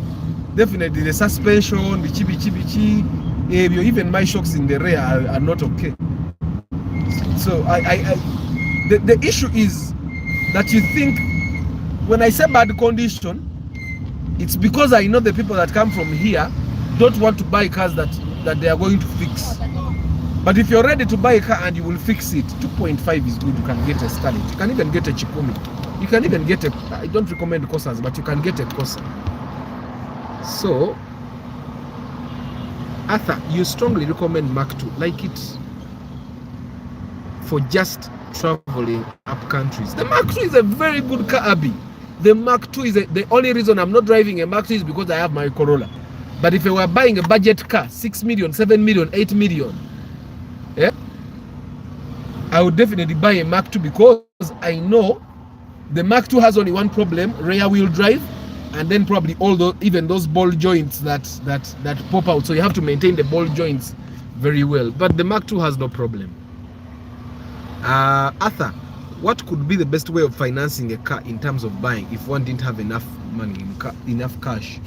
A: definitely the suspension, the chibi, even my shocks in the rear are not okay. So the issue is that you think when I say bad condition, it's because I know the people that come from here don't want to buy cars that they are going to fix. But if you're ready to buy a car and you will fix it, 2.5 is good. You can get a Starlet. You can even get a Chikumi. You can even get a, I don't recommend Corsas, but you can get a Corsa. So, Arthur, you strongly recommend Mark II. Like it for just traveling up countries. The Mark II is a very good car, Abby. The Mark II is the only reason I'm not driving a Mark II is because I have my Corolla. But if I were buying a budget car, 6 million, 7 million, 8 million, yeah, I would definitely buy a Mark II because I know the Mark II has only one problem: rear wheel drive, and then probably all those, even those ball joints that pop out. So you have to maintain the ball joints very well. But the Mark II has no problem. Arthur, what could be the best way of financing a car in terms of buying if one didn't have enough money, enough cash?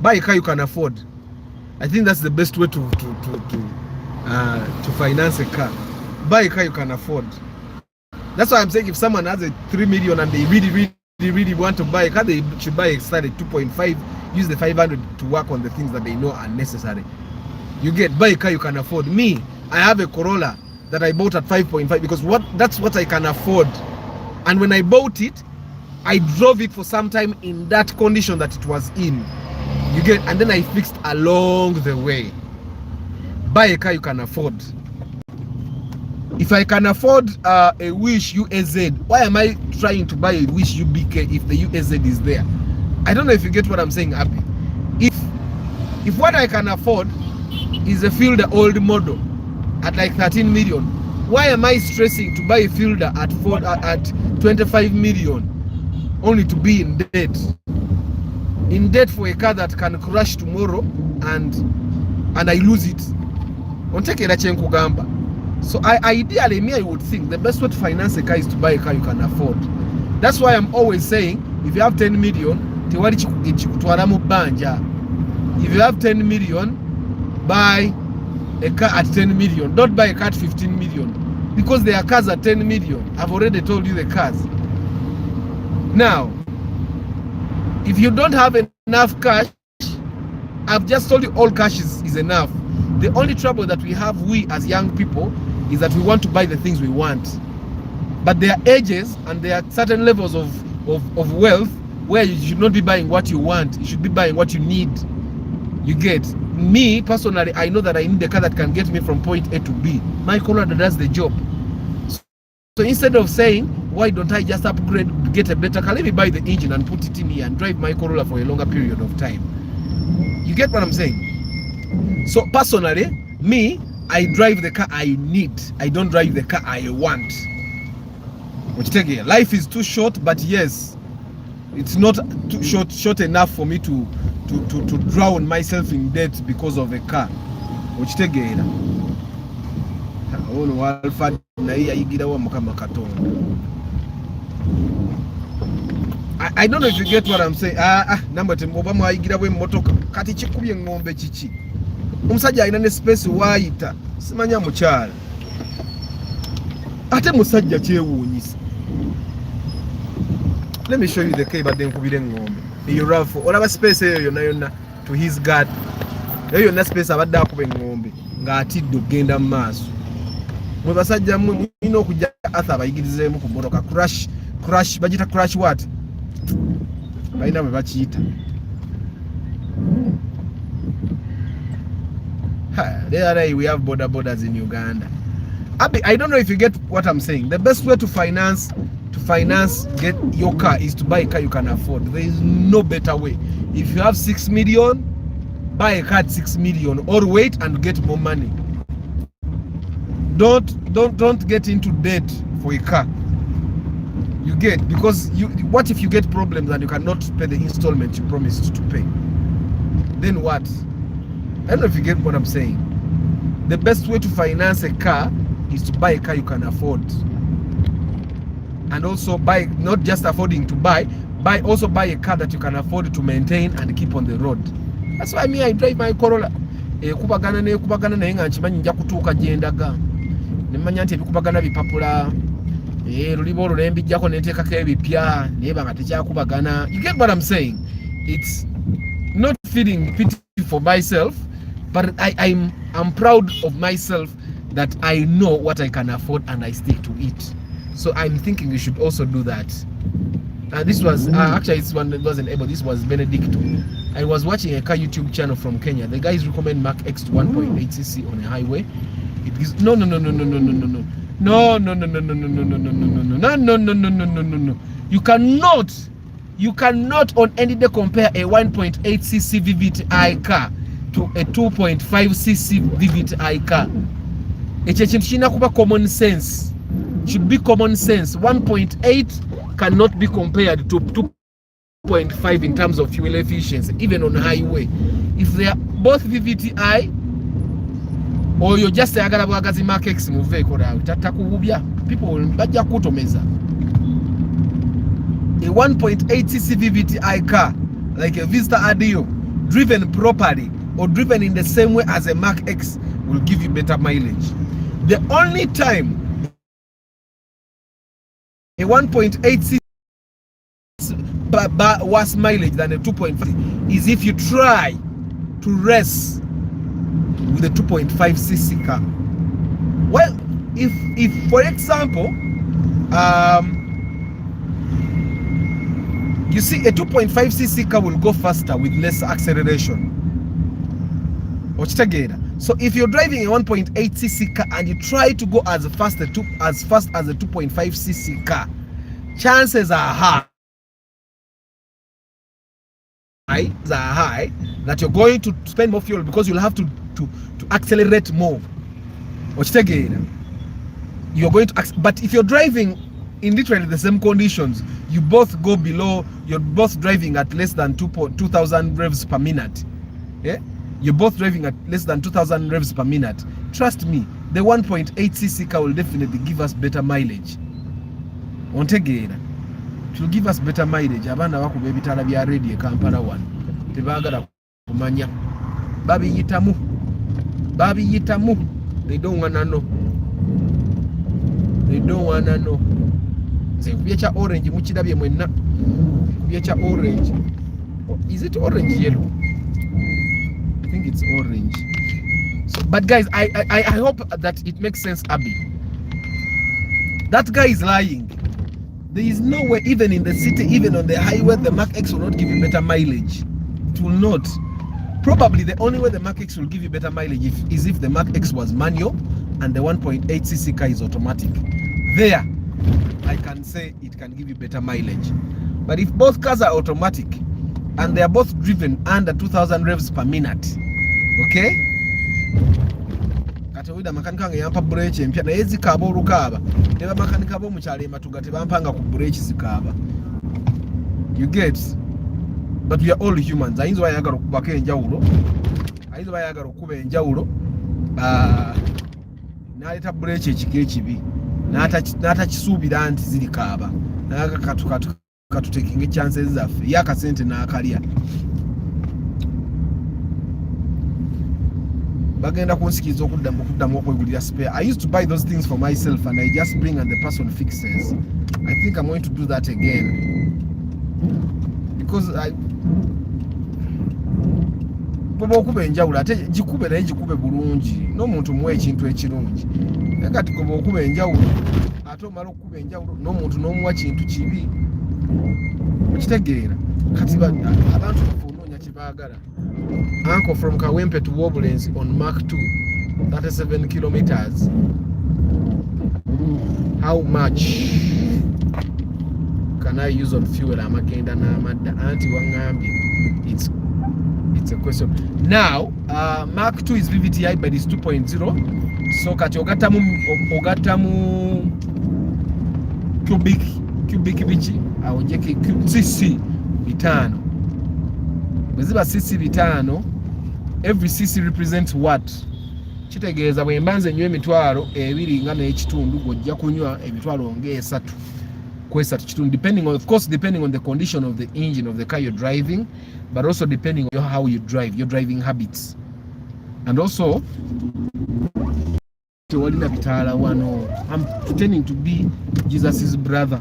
A: Buy a car you can afford. I think that's the best way to finance a car. Buy a car you can afford. That's why I'm saying if someone has a 3 million and they really want to buy a car, they should buy a Starlet 2.5. Use the 500 to work on the things that they know are necessary. You get, buy a car you can afford. Me, I have a Corolla that I bought at 5.5 because that's what I can afford. And when I bought it, I drove it for some time in that condition that it was in. You get, and then I fixed along the way. Buy a car you can afford. If I can afford a Wish UAZ, why am I trying to buy a Wish UBK if the UAZ is there? I don't know if you get what I'm saying, Abby. If what I can afford is a Fielder old model at like 13 million, why am I stressing to buy a Fielder at 25 million only to be in debt? In debt for a car that can crash tomorrow and I lose it. So ideally, me, I would think the best way to finance a car is to buy a car you can afford. That's why I'm always saying, if you have 10 million, if you have 10 million, buy a car at 10 million. Don't buy a car at 15 million. Because there are cars at 10 million. I've already told you the cars. Now, if you don't have enough cash, I've just told you all cash is enough. The only trouble that we have, we as young people, is that we want to buy the things we want. But there are ages and there are certain levels of wealth where you should not be buying what you want. You should be buying what you need. You get? Me, personally, I know that I need a car that can get me from point A to B. My Corolla does the job. So instead of saying, why don't I just upgrade to get a better car, let me buy the engine and put it in here and drive my Corolla for a longer period of time. You get what I'm saying? So personally, me, I drive the car I need. I don't drive the car I want. Which take it. Life is too short, but yes, It's not too short enough for me to drown myself in debt because of a car. Okitegeera. Ono Alpha naye yayigirawo Mukama Katonda. I don't know if you get what I'm saying. Namba temboba mwayigirawo emmotoka kati kikubye ngombe kiki. Omusajja alina ne space waayita simanya mukyala. Ate musajja kyewuunyisa. Let me show you the cave badde nkubire ngombe. Eyo rafu olaba space eyo yonna to his guard. Eyo yonna space abadde akuba engombe ng'atidde okgenda mu maaso. Mwe basajja mulina okujja Arthur bayigirizeemu ku motoka crash bagita crash what? Balina bwe bakiyita. The other day we have borders in Uganda. I don't know if you get what I'm saying. The best way to finance get your car is to buy a car you can afford. There is no better way. If you have 6 million, buy a car at 6 million or wait and get more money. Don't get into debt for a car. You get, because what if you get problems and you cannot pay the installment you promised to pay? Then what? I don't know if you get what I'm saying. The best way to finance a car is to buy a car you can afford. And also buy, not just affording to buy a car that you can afford to maintain and keep on the road. That's why I drive my Corolla. Kubagana naye nga nkimanyi nja kutuuka gye ndaga. Ne mmanya nti ebikubagana bipapula. Lulibo olulembijjako neteekako ebipya naye banga tekyakubagana. You get what I'm saying? It's not feeling pity for myself, but I'm proud of myself that I know what I can afford and I stick to it. So I'm thinking you should also do that. And this was actually this one wasn't able. This was Benedict. I was watching a car YouTube channel from Kenya. The guys recommend Mark X to 1.8cc on a highway. It gives no. You cannot on any day compare a 1.8cc VVTi car to a 2.5cc VVTi car. It's common sense. Should be common sense. 1.8 cannot be compared to 2.5 in terms of fuel efficiency, even on highway. If they are both VVTi, or you're just a Bwagazi Mark X vehicle, people will baja kutomeza. A 1.8cc VVTi car, like a Vista Adio, driven properly or driven in the same way as a Mark X, will give you better mileage. The only time a 1.8cc worse mileage than a 2.5 is if you try to race with a 2.5cc car. Well, if for example, you see a 2.5cc car will go faster with less acceleration. So if you're driving a 1.8cc car and you try to go as fast as a 2.5cc car, chances are high that you're going to spend more fuel because you'll have to accelerate more. You're going to, but if you're driving in literally the same conditions, you both go below, you're both driving at less than 2,000 revs per minute. Yeah? You're both driving at less than 2,000 revs per minute. Trust me, the 1.8cc car will definitely give us better mileage. It will give us better mileage. Abana bakuba ebitala bya radio Kampala 1 tebagala kumanya. Babiyitamu. They don't wanna know. Kubye kya orange mukirabye mwenna. Kubye kya orange. Is it orange yellow? I think it's orange. So, but guys, I hope that it makes sense, Abby. That guy is lying. There is no way, even in the city, even on the highway, the Mark X will not give you better mileage. It will not. Probably the only way the Mark X will give you better mileage is if the Mark X was manual and the 1.8cc car is automatic. There, I can say it can give you better mileage. But if both cars are automatic and they are both driven under 2,000 revs per minute, okay? Katawida makanika nga yampa brake empya naye zikaaba olukaba. Neba makanika bo mukyalo ematuga tebampanga ku brake zikaaba. you get, but we are all humans. Ayinza bayagala okubako enjawulo, ayinza bayagala okuba enjawulo, n'aleeta buleeki ekika ekibi n'atakisuubira nti ziri kaaba katutekinga echances zaffe ye akasente n'akalya. Bagenda kunsikiriza okuddamu okwegulira spare. I used to buy those things for myself and I just bring and the person fixes. I think I'm going to do that again because bwoba okuba enjawulo ate gikube naye gikube bulungi, n'omuntu muwa ekintu ekirungi. Kati bwoba okuba enjawulo ate omala okuba enjawulo n'omuntu n'omuwa kintu kibi, okitegeera. Kati abantu bafa onoonya kye baagala. Uncle from Kawempe to Wobulens on Mark 2, 37 kilometers. How much can I use on fuel? Amagenda n'amadda anti wangambye it's a question. Now Mark 2 is VVTi but it's 2.0, so kati ogatamu cubic bichi awojeke cc bitano. Bweziba cc bitano, every cc represents what? Kitegeeza bwe mbanze nywe emitwalo 2 nga n'ekitundu gojja kunywa emitwalo ng'esatu kwesatu kitundu, depending on the condition of the engine of the car you're driving, but also depending on how you drive, your driving habits. And also tewalina bitaala wano. I'm pretending to be Jesus's brother.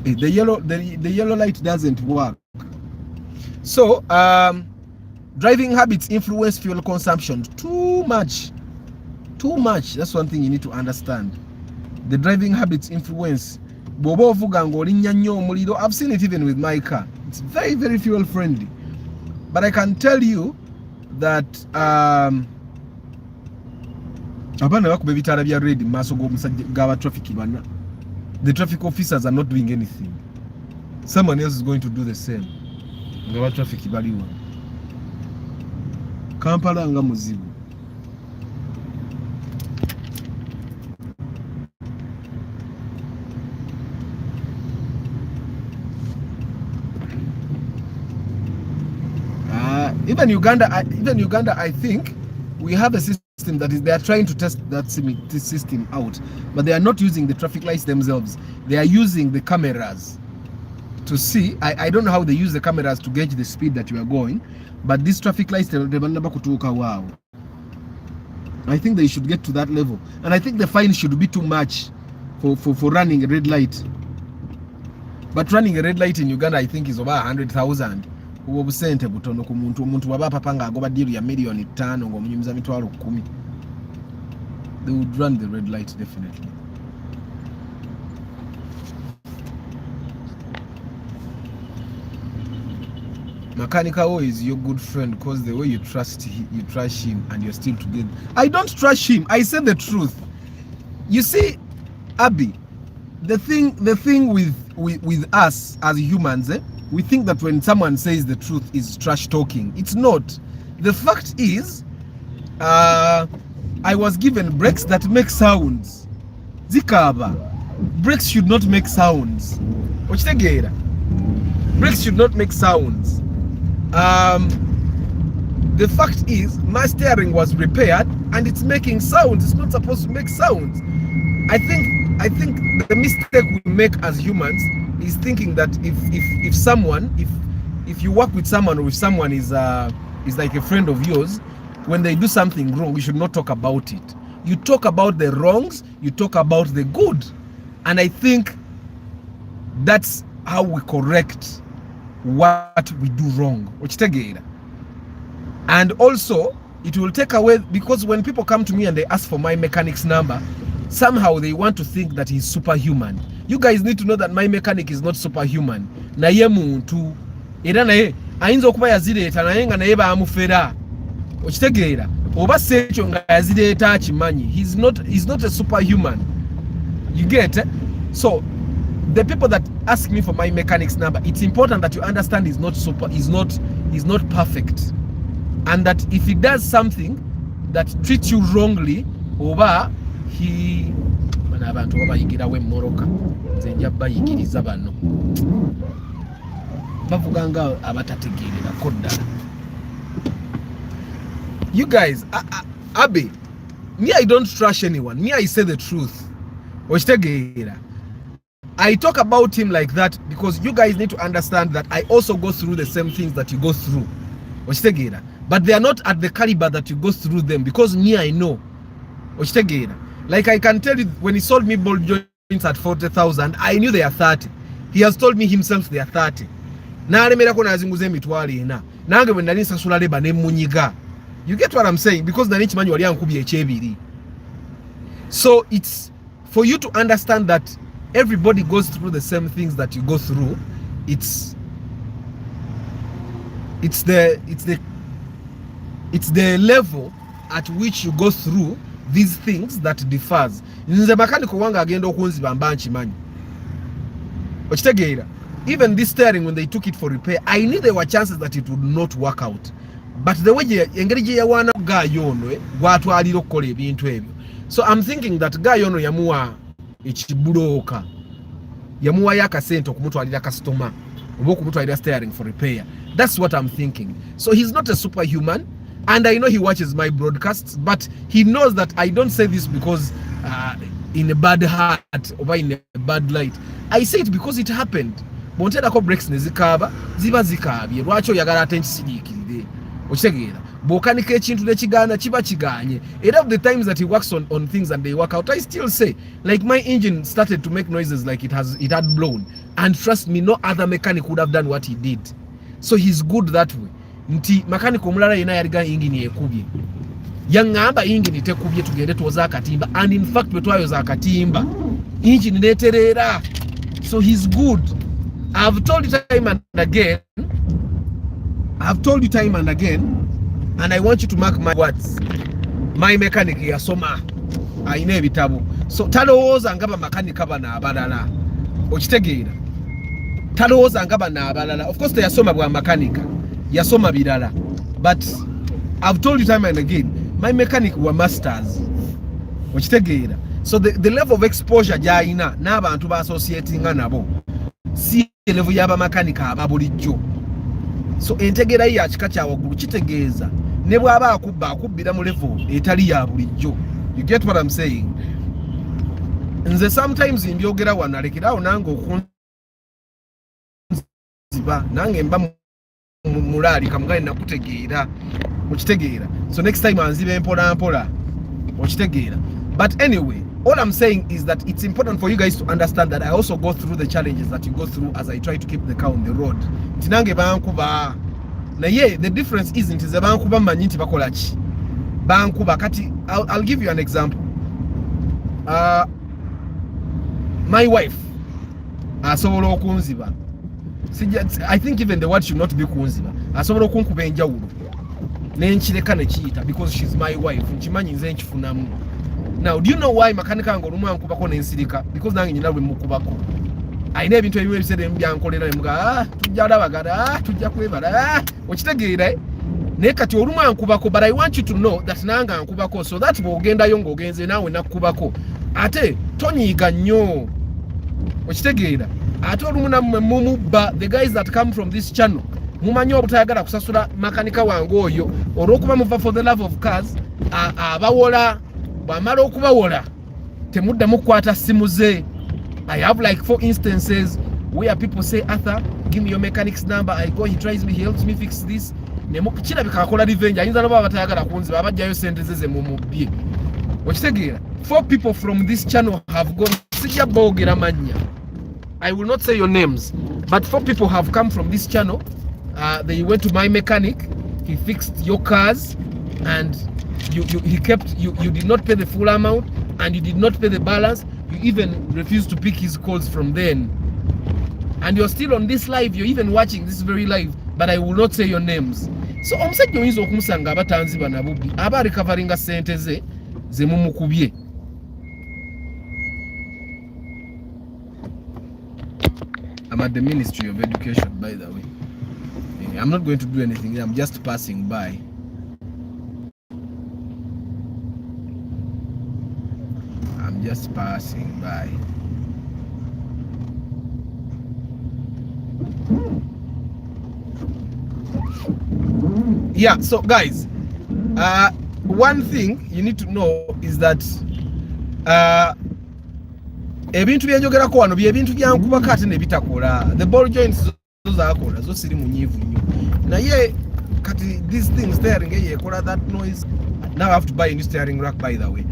A: The yellow light doesn't work. So driving habits influence fuel consumption too much. That's one thing you need to understand. The driving habits influence. Bw'oba ovuga ng'olinnya nnyo omuliro, I've seen it even with my car. It's very, very fuel friendly. But I can tell you that abaana bakuba ebitaala bya red mu maaso g'aba traffic bana. The traffic officers are not doing anything. Someone else is going to do the same. Ngaba traffic baliwa. Kampala nga muzibu. Even Uganda, I think we have a system that is, they are trying to test that system out, but they are not using the traffic lights themselves. They are using the cameras to see. I don't know how they use the cameras to gauge the speed that you are going, but these traffic lights, wow. I think they should get to that level, and I think the fine should be too much for running a red light. But running a red light in Uganda, I think, is over 100,000. Obusente butono ku omuntu waba papanga agoba deal ya million 5 ng'omunyumiza mitwalo 10. They would run the red light definitely. Mechanical is your good friend because the way you trash him and you're still together. I don't trash him. I say the truth. You see, Abby, the thing with us as humans, we think that when someone says the truth is trash talking. It's not. The fact is, I was given brakes that make sounds. Zikaba. Brakes should not make sounds. Brakes should not make sounds. The fact is, my steering was repaired and it's making sounds. It's not supposed to make sounds. I think the mistake we make as humans is thinking that if you work with someone, or if someone is like a friend of yours, when they do something wrong, you should not talk about it. You talk about the wrongs, you talk about the good. And I think that's how we correct what we do wrong. And also, it will take away, because when people come to me and they ask for my mechanic's number, somehow they want to think that he's superhuman. You guys need to know that my mechanic is not superhuman. Naye muntu era naye ayinza okuba yazireeta naye nga naye baamufera. Okitegeera oba sekyo nga yazireeta akimanyi. He's not a superhuman. You get it? So the people that ask me for my mechanic's number, it's important that you understand he's not perfect, and that if he does something that treats you wrongly, oba bana abantu babayigirawo emmoroka nze nja bayigiriza bano bavuga nga abatategeererako ddala. You guys, Abe, me I don't trash anyone. Me I say the truth. Okitegeera. I talk about him like that because you guys need to understand that I also go through the same things that you go through. Okitegeera. But they are not at the caliber that you go through them because me I know. Okitegeera. Like I can tell you, when he sold me ball joints at 40,000, I knew they are 30. He has told me himself they are 30. Nalemerako nazinguza emitwalo ena. Nange bwe nali nsasula leba ne munyiga. You get what I'm saying? Because nani chimanyi wali ankubye ekyebiri. So it's for you to understand that everybody goes through the same things that you go through. It's the level at which you go through these things that differs. Nze makaniko wanga agenda okunziba mba nkimanyi. Okitegeera. Even this steering, when they took it for repair, I knew there were chances that it would not work out. But the way engeri gye yawaana Gayo ono gwatwalira okukola ebintu ebyo. So I'm thinking that Gayo ono yamuwa ekibulooka. Yamuwa yakasente okumutwalira customer. Oba okumutwalira steering for repair. That's what I'm thinking. So he's not a superhuman. And I know he watches my broadcasts. But he knows that I don't say this because in a bad heart or in a bad light. I say it because it happened. Bonterako breaks nezikaba ziba zikabye lwaki oyagala ate nkisidiikirire okitegeera bw'okanika ekintu nekigana kiba kiganye. Era of the times that he works on things and they work out, I still say like my engine started to make noises like it had blown, and trust me, no other mechanic would have done what he did. So he's good that way. Nti mechanic omulala yena yaliga engine ekubye yaŋŋamba engine tekubye tugende tuwoza akatimba, and in fact bwe twayoza akatimba engine netereera. So he's good. I've told you time and again, and I want you to mark my words. My mechanic yasoma ayina ebitabo. So talowooza nga bamakanika bano abalala. Okitegeera. Talowooza nga bano abalala. Of course teyasoma bwa makanika. Yasoma birala. But I've told you time and again, my mechanic were masters. Okitegeera. So the level of exposure gy'alina n'abantu ba associatinga nabo si level yaba makanika ababulijjo. So entegera ya kika kya waggulu kitegeeza ne bw'aba akubbira mu level etali ya bulijjo. You get what I'm saying? Nze sometimes mbyogera wano alekerawo nange okunziba nange mba mulali kamugale nakutegeera okitegeera. So next time anzibe mpola mpola okitegeera. But anyway, all I'm saying is that it's important for you guys to understand that I also go through the challenges that you go through as I try to keep the car on the road. Tinange bankuba. Na ye, the difference isn't is bankuba manyi nti bakola ki. Bankuba kati I'll give you an example. My wife asobola okunziba. I think even the word should not be kunziba. Asobola okunkuba enjawulo. Nenkireka ne kiyita because she's my wife. Nkimanyi nze nkifunamu. Now, do you know why makanika ngo lumu ankubako nensirika? Because nange nyina lwe mukubako. Ayina ebintu ebimu ebisere mbyankolera emuga tujja labagara tujja kwebala okitegeera naye kati olumu ankubako, but I want you to know that nange ankubako so that bw'ogendayo ng'ogenze naawe nakkubako ate tonyiiga nnyo okitegeera. Ate olumu nammwe mumubba, the guys that come from this channel mumanyi obutayagala kusasula makanika wange oyo olw'okuba muva for the love of cars abawola. Bwamala okubawola temuddamu kukwata simu ze. I have like 4 instances where people say, Arthur, give me your mechanic's number. I go, he tries me, he helps me fix this. Kirabika akola revenge. Ayinza n'oba batayagala kunziba abajjayo sente ze ze mumubbye. Okitegeera. 4 people from this channel have gone. Sijja boogera mannya. I will not say your names, but 4 people have come from this channel. They went to my mechanic. He fixed your cars, and you did not pay the full amount, and you did not pay the balance. You even refused to pick his calls from then, and you're still on this live. You're even watching this very live, but I will not say your names. So omusajja oyinza okumusanga abatanziba nabubbi aba recoveringa sente ze mumukubye. I'm at the Ministry of Education, by the way. I'm not going to do anything. I'm just passing by. just passing by. Yeah, so guys, one thing you need to know is that ebintu byenjogerako wano byebintu byankubako ate ne bitakola. The ball joints zo zakola zo siri munyivu nnyo naye kati these things steering yekola that noise. Now I have to buy a new steering rack, by the way,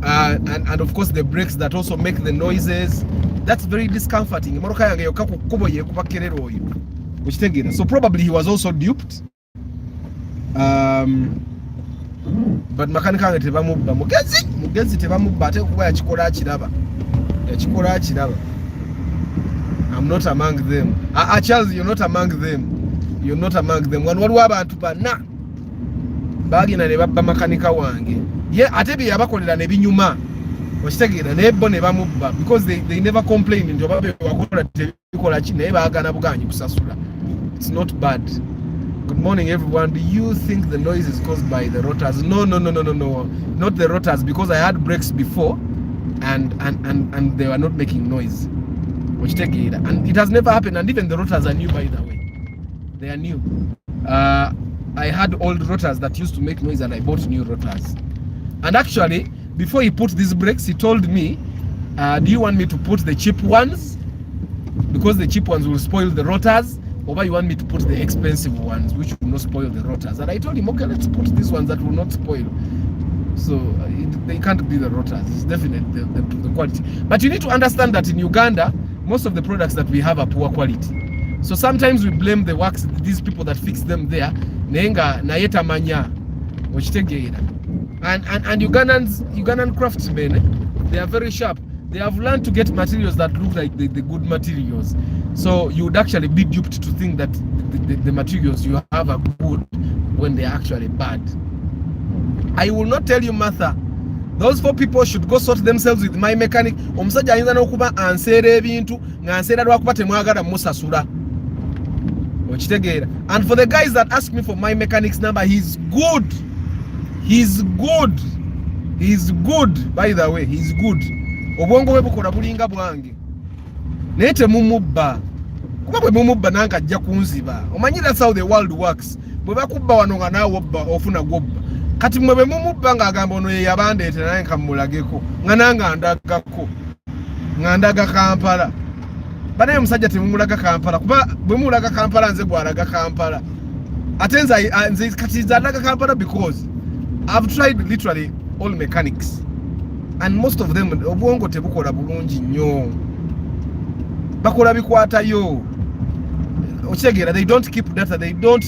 A: and of course the brakes that also make the noises. That's very discomforting. Imotoka yange yokka ku kkubo yekuba kerero oyo okitegeera. So probably he was also duped, but makanika yange tebamubba mugezi tebamubba ate kuba yakikola akiraba. I'm not among them. Charles, you're not among them. You're not among them. Waliwo abantu bana bagina ne babba makanika wange ye ate bye yabakolera ne binyuma okitegeera naye bo ne bamubba because they never complain nti obabe wakola tebikola ki naye baagana buganyi kusasula. It's not bad. Good morning everyone. Do you think the noise is caused by the rotors? No, not the rotors, because I had brakes before and they were not making noise. And it has never happened, and even the rotors are new, by the way. They are new. I had old rotors that used to make noise and I bought new rotors. And actually, before he put these brakes, he told me, do you want me to put the cheap ones? Because the cheap ones will spoil the rotors, or you want me to put the expensive ones which will not spoil the rotors? And I told him, okay, let's put these ones that will not spoil. So they can't be the rotors. It's definitely the quality. But you need to understand that in Uganda, most of the products that we have are poor quality. So sometimes we blame the works, these people that fix them there. Nenga nayeta manya, okitegeera. And Ugandan craftsmen, they are very sharp. They have learned to get materials that look like the good materials. So you would actually be duped to think that the materials you have are good when they are actually bad. I will not tell you, Martha. Those 4 people should go sort themselves with my mechanic. Omusajja ayinza n'okuba anseera ebintu ng'anseera lwakuba temwagala musasula. Okitegeera. And for the guys that ask me for my mechanic's number, he's good. He's good. He's good, by the way. He's good. Obwongo bwe bukola bulinga bwange. Naye temumubba. Kuba bwe mumubba nange ajja kunziba. Omanyi that's how the world works. Bwe bakubba wano nga naawe obba ofuna gwobba. Kati mwe bemumubba ng'agamba ono ye yabandeetera naye nkamulageko nga nange andagako nga ndaga Kampala. Banaye musajja temumulaga Kampala kuba bwe mulaga Kampala nze gwalaga Kampala. Ate nze kati nzalaga Kampala because I've tried literally all mechanics and most of them obwongo tebukola bulungi nnyo. Bakola bikwatayo. Okitegeera, they don't keep data, they don't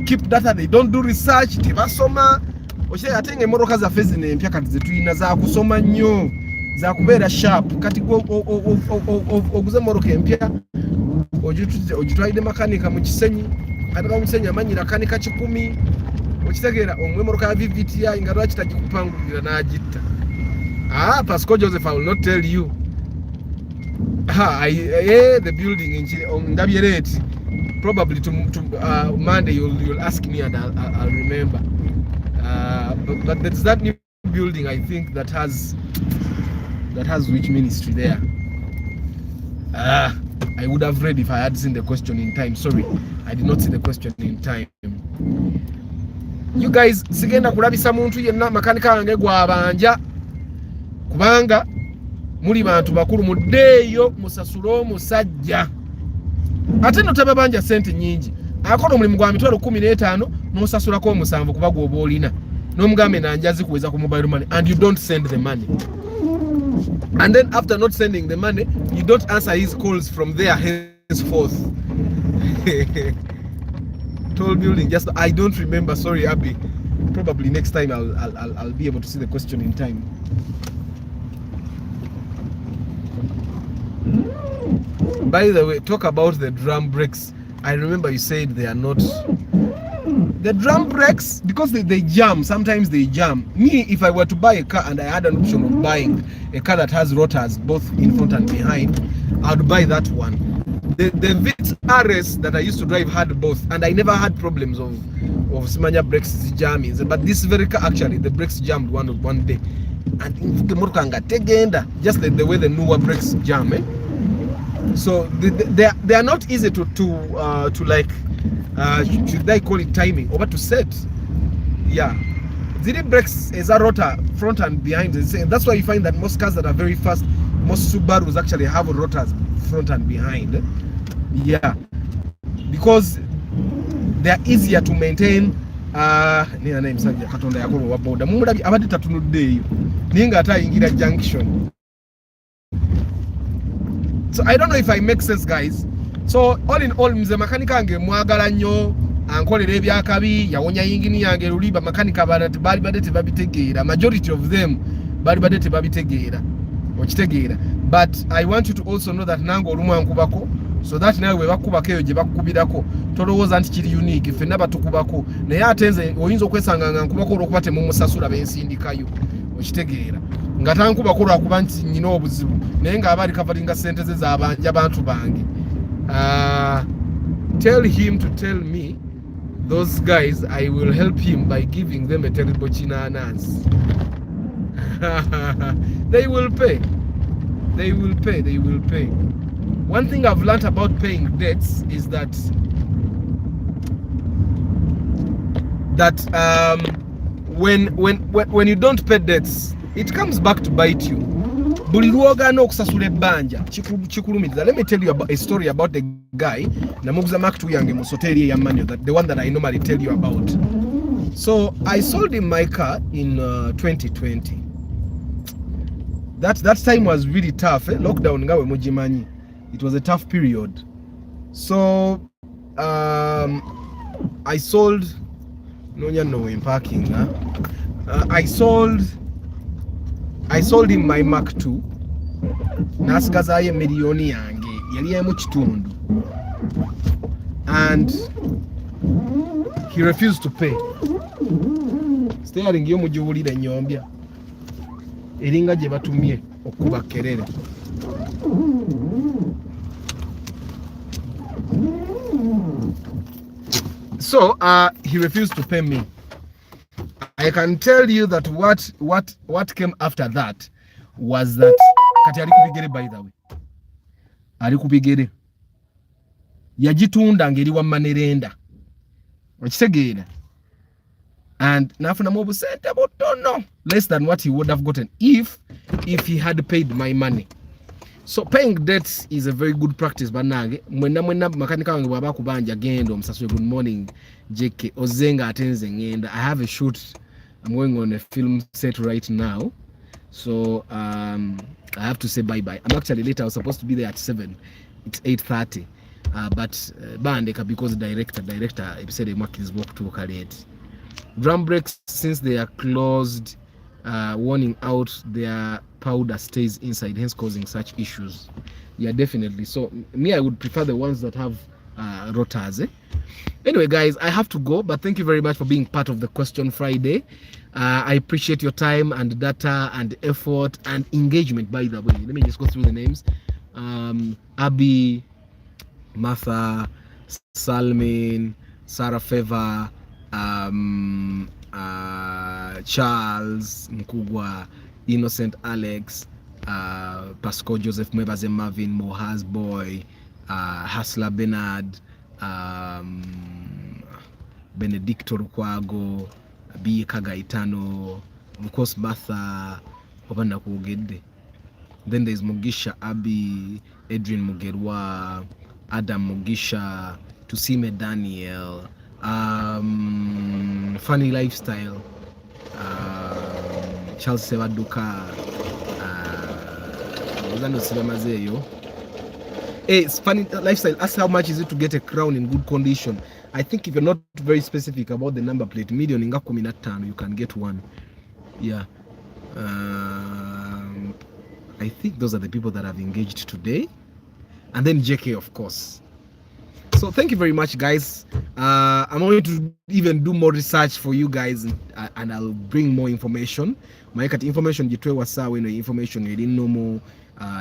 A: keep data, they don't do research, tebasoma. Okitegeera, ate ng'emmotoka zaffe zino empya kati zetulina za kusoma nnyo, za kubeera sharp. Kati oguze emmotoka empya ogitwalidde makanika mu Kisenyi, kati mu Kisenyi amanyira kanika 10. Okitegeera, omwe emmotoka ya VVTI nga lwaki tagikupangulira n'agitta. Pascal Joseph, I will not tell you. The building in Ndabyereti. Probably to Monday you'll ask me and I'll remember. But there's that new building, I think, that has which ministry there. I would have read if I had seen the question in time. Sorry, I did not see the question in time. You guys, sigenda kulabisa muntu yenna makanika wange gwabanja kubanga muli bantu bakulu muddeeyo musasulo musajja. Ate no tababanja sente nyingi. Akola omulimu gwa mitwalo 15 n'osasulako 7 kuba gwoba olina. N'omugambe nanjazi kuweza ku mobile money and you don't send the money. And then after not sending the money, you don't answer his calls from there henceforth. Tall building, just I don't remember. Sorry, Abby. Probably next time I'll be able to see the question in time. By the way, talk about the drum brakes. I remember you said they are not. The drum brakes, because they jam, sometimes they jam. Me, if I were to buy a car and I had an option of buying a car that has rotors both in front and behind, I would buy that one. The Vitz RS that I used to drive had both, and I never had problems of Simanya brakes jamming. But this very car, actually, the brakes jammed one day. and nvuga emotoka nga tegenda, just like the way the newer brakes jam. So they are not easy to like should I call it timing or to set. Yeah, the brakes is a rotor front and behind. That's why you find that most cars that are very fast, most Subarus actually have rotors front and behind. Yeah, because they are easier to maintain. Nina name Sanja Katonda yakobo wa boda mumulabi abadde tatunudde eyo ninga atayingira junction. So I don't know if I make sense, guys. So all in all, mze makanika ange mwagala nnyo, ankolera ebyakabi, yawonya yingini yange luliba makanika bali badde tebabitegeera. Majority of them bali badde tebabitegeera. Okitegeera. But I want you to also know that nange olumu ankubako, so that nawe we bakubako eyo gye bakukubirako tolowooza nti kiri unique, ffenna batukubako naye ate nze oyinza okwesanga nga nkubako olwokuba temumusasula bensindikayo. Okitegeera nga tankubako lwakuba nti nyina obuzibu naye nga aba ali kavalinga ssente ze z'abantu bange. Tell him to tell me those guys I will help him by giving them a terrible chinanans. They will pay. They will pay. They will pay. One thing I've learned about paying debts is that when you don't pay debts, it comes back to bite you. Buli lwogana okusasula ebbanja kikulumiriza. Let me tell you about a story about the guy namuguza Mark 2 yange mu hoteli ya Manuel, the one that I normally tell you about. So I sold him my car in 2020. That time was really tough. Lockdown ngawe mujimanyi. It was a tough period. So I sold in parking. I sold him my Mark 2. Nasigazaye miliyoni yange yali mu kitundu. And he refused to pay. Steering yo mujubulire nyombya. Eringa gye batumye okuba kerere. So he refused to pay me. I can tell you that what came after that was that kati ali kubigere, by the way. Ali kubigere. Yagitunda ngeri wa manerenda. Okitegeera. And nafuna mu busente butono, less than what he would have gotten if he had paid my money. So paying debts is a very good practice banange. Mwena makanika wange bwaba kubanja gendo omusasule good morning JK ozenga atenze ngenda. I have a shoot. I'm going on a film set right now. So I have to say bye-bye. I'm actually late. I was supposed to be there at 7. It's 8:30. But bandeka because director said the market is work too late. Drum brakes, since they are closed, warning out, their powder stays inside, hence causing such issues. Yeah, definitely. So me, I would prefer the ones that have rotors. Anyway, guys, I have to go, but thank you very much for being part of the Question Friday. I appreciate your time and data and effort and engagement, by the way. Let me just go through the names. Abby, Martha, Salmin, Sarah Favor, Charles Mkugwa, Innocent Alex, Pascal Joseph Mwebaze Marvin, Mohaz Boy, Hasla Bernard, Benedicto Rukwago, B. Kagaitano, of course Martha, Obanda Kugede. Then there's Mugisha Abi, Adrian Mugerwa, Adam Mugisha, Tusime Daniel, Funny Lifestyle, Charles Sevaduka, Hey, it's Funny Lifestyle. Ask how much is it to get a crown in good condition. I think if you're not very specific about the number plate, million inga 15, you can get one. Yeah. I think those are the people that have engaged today. And then JK, of course. So thank you very much, guys. I'm going to even do more research for you guys, and I'll bring more information. My information you told was information you didn't know more.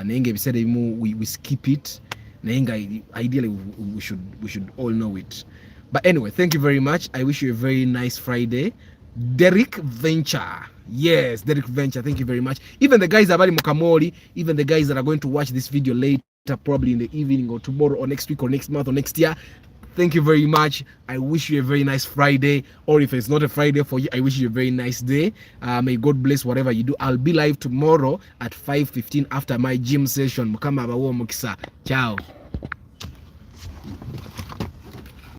A: We skip it. Ideally we should all know it. But anyway, thank you very much. I wish you a very nice Friday. Derek Venture. Yes, Derek Venture. Thank you very much. Even the guys Abari Mukamori, even the guys that are going to watch this video later, probably in the evening or tomorrow or next week or next month or next year, thank you very much. I wish you a very nice Friday, or if it's not a Friday for you, I wish you a very nice day. May God bless whatever you do. I'll be live tomorrow at 5:15 after my gym session. Mukama abawo mukisa. Ciao.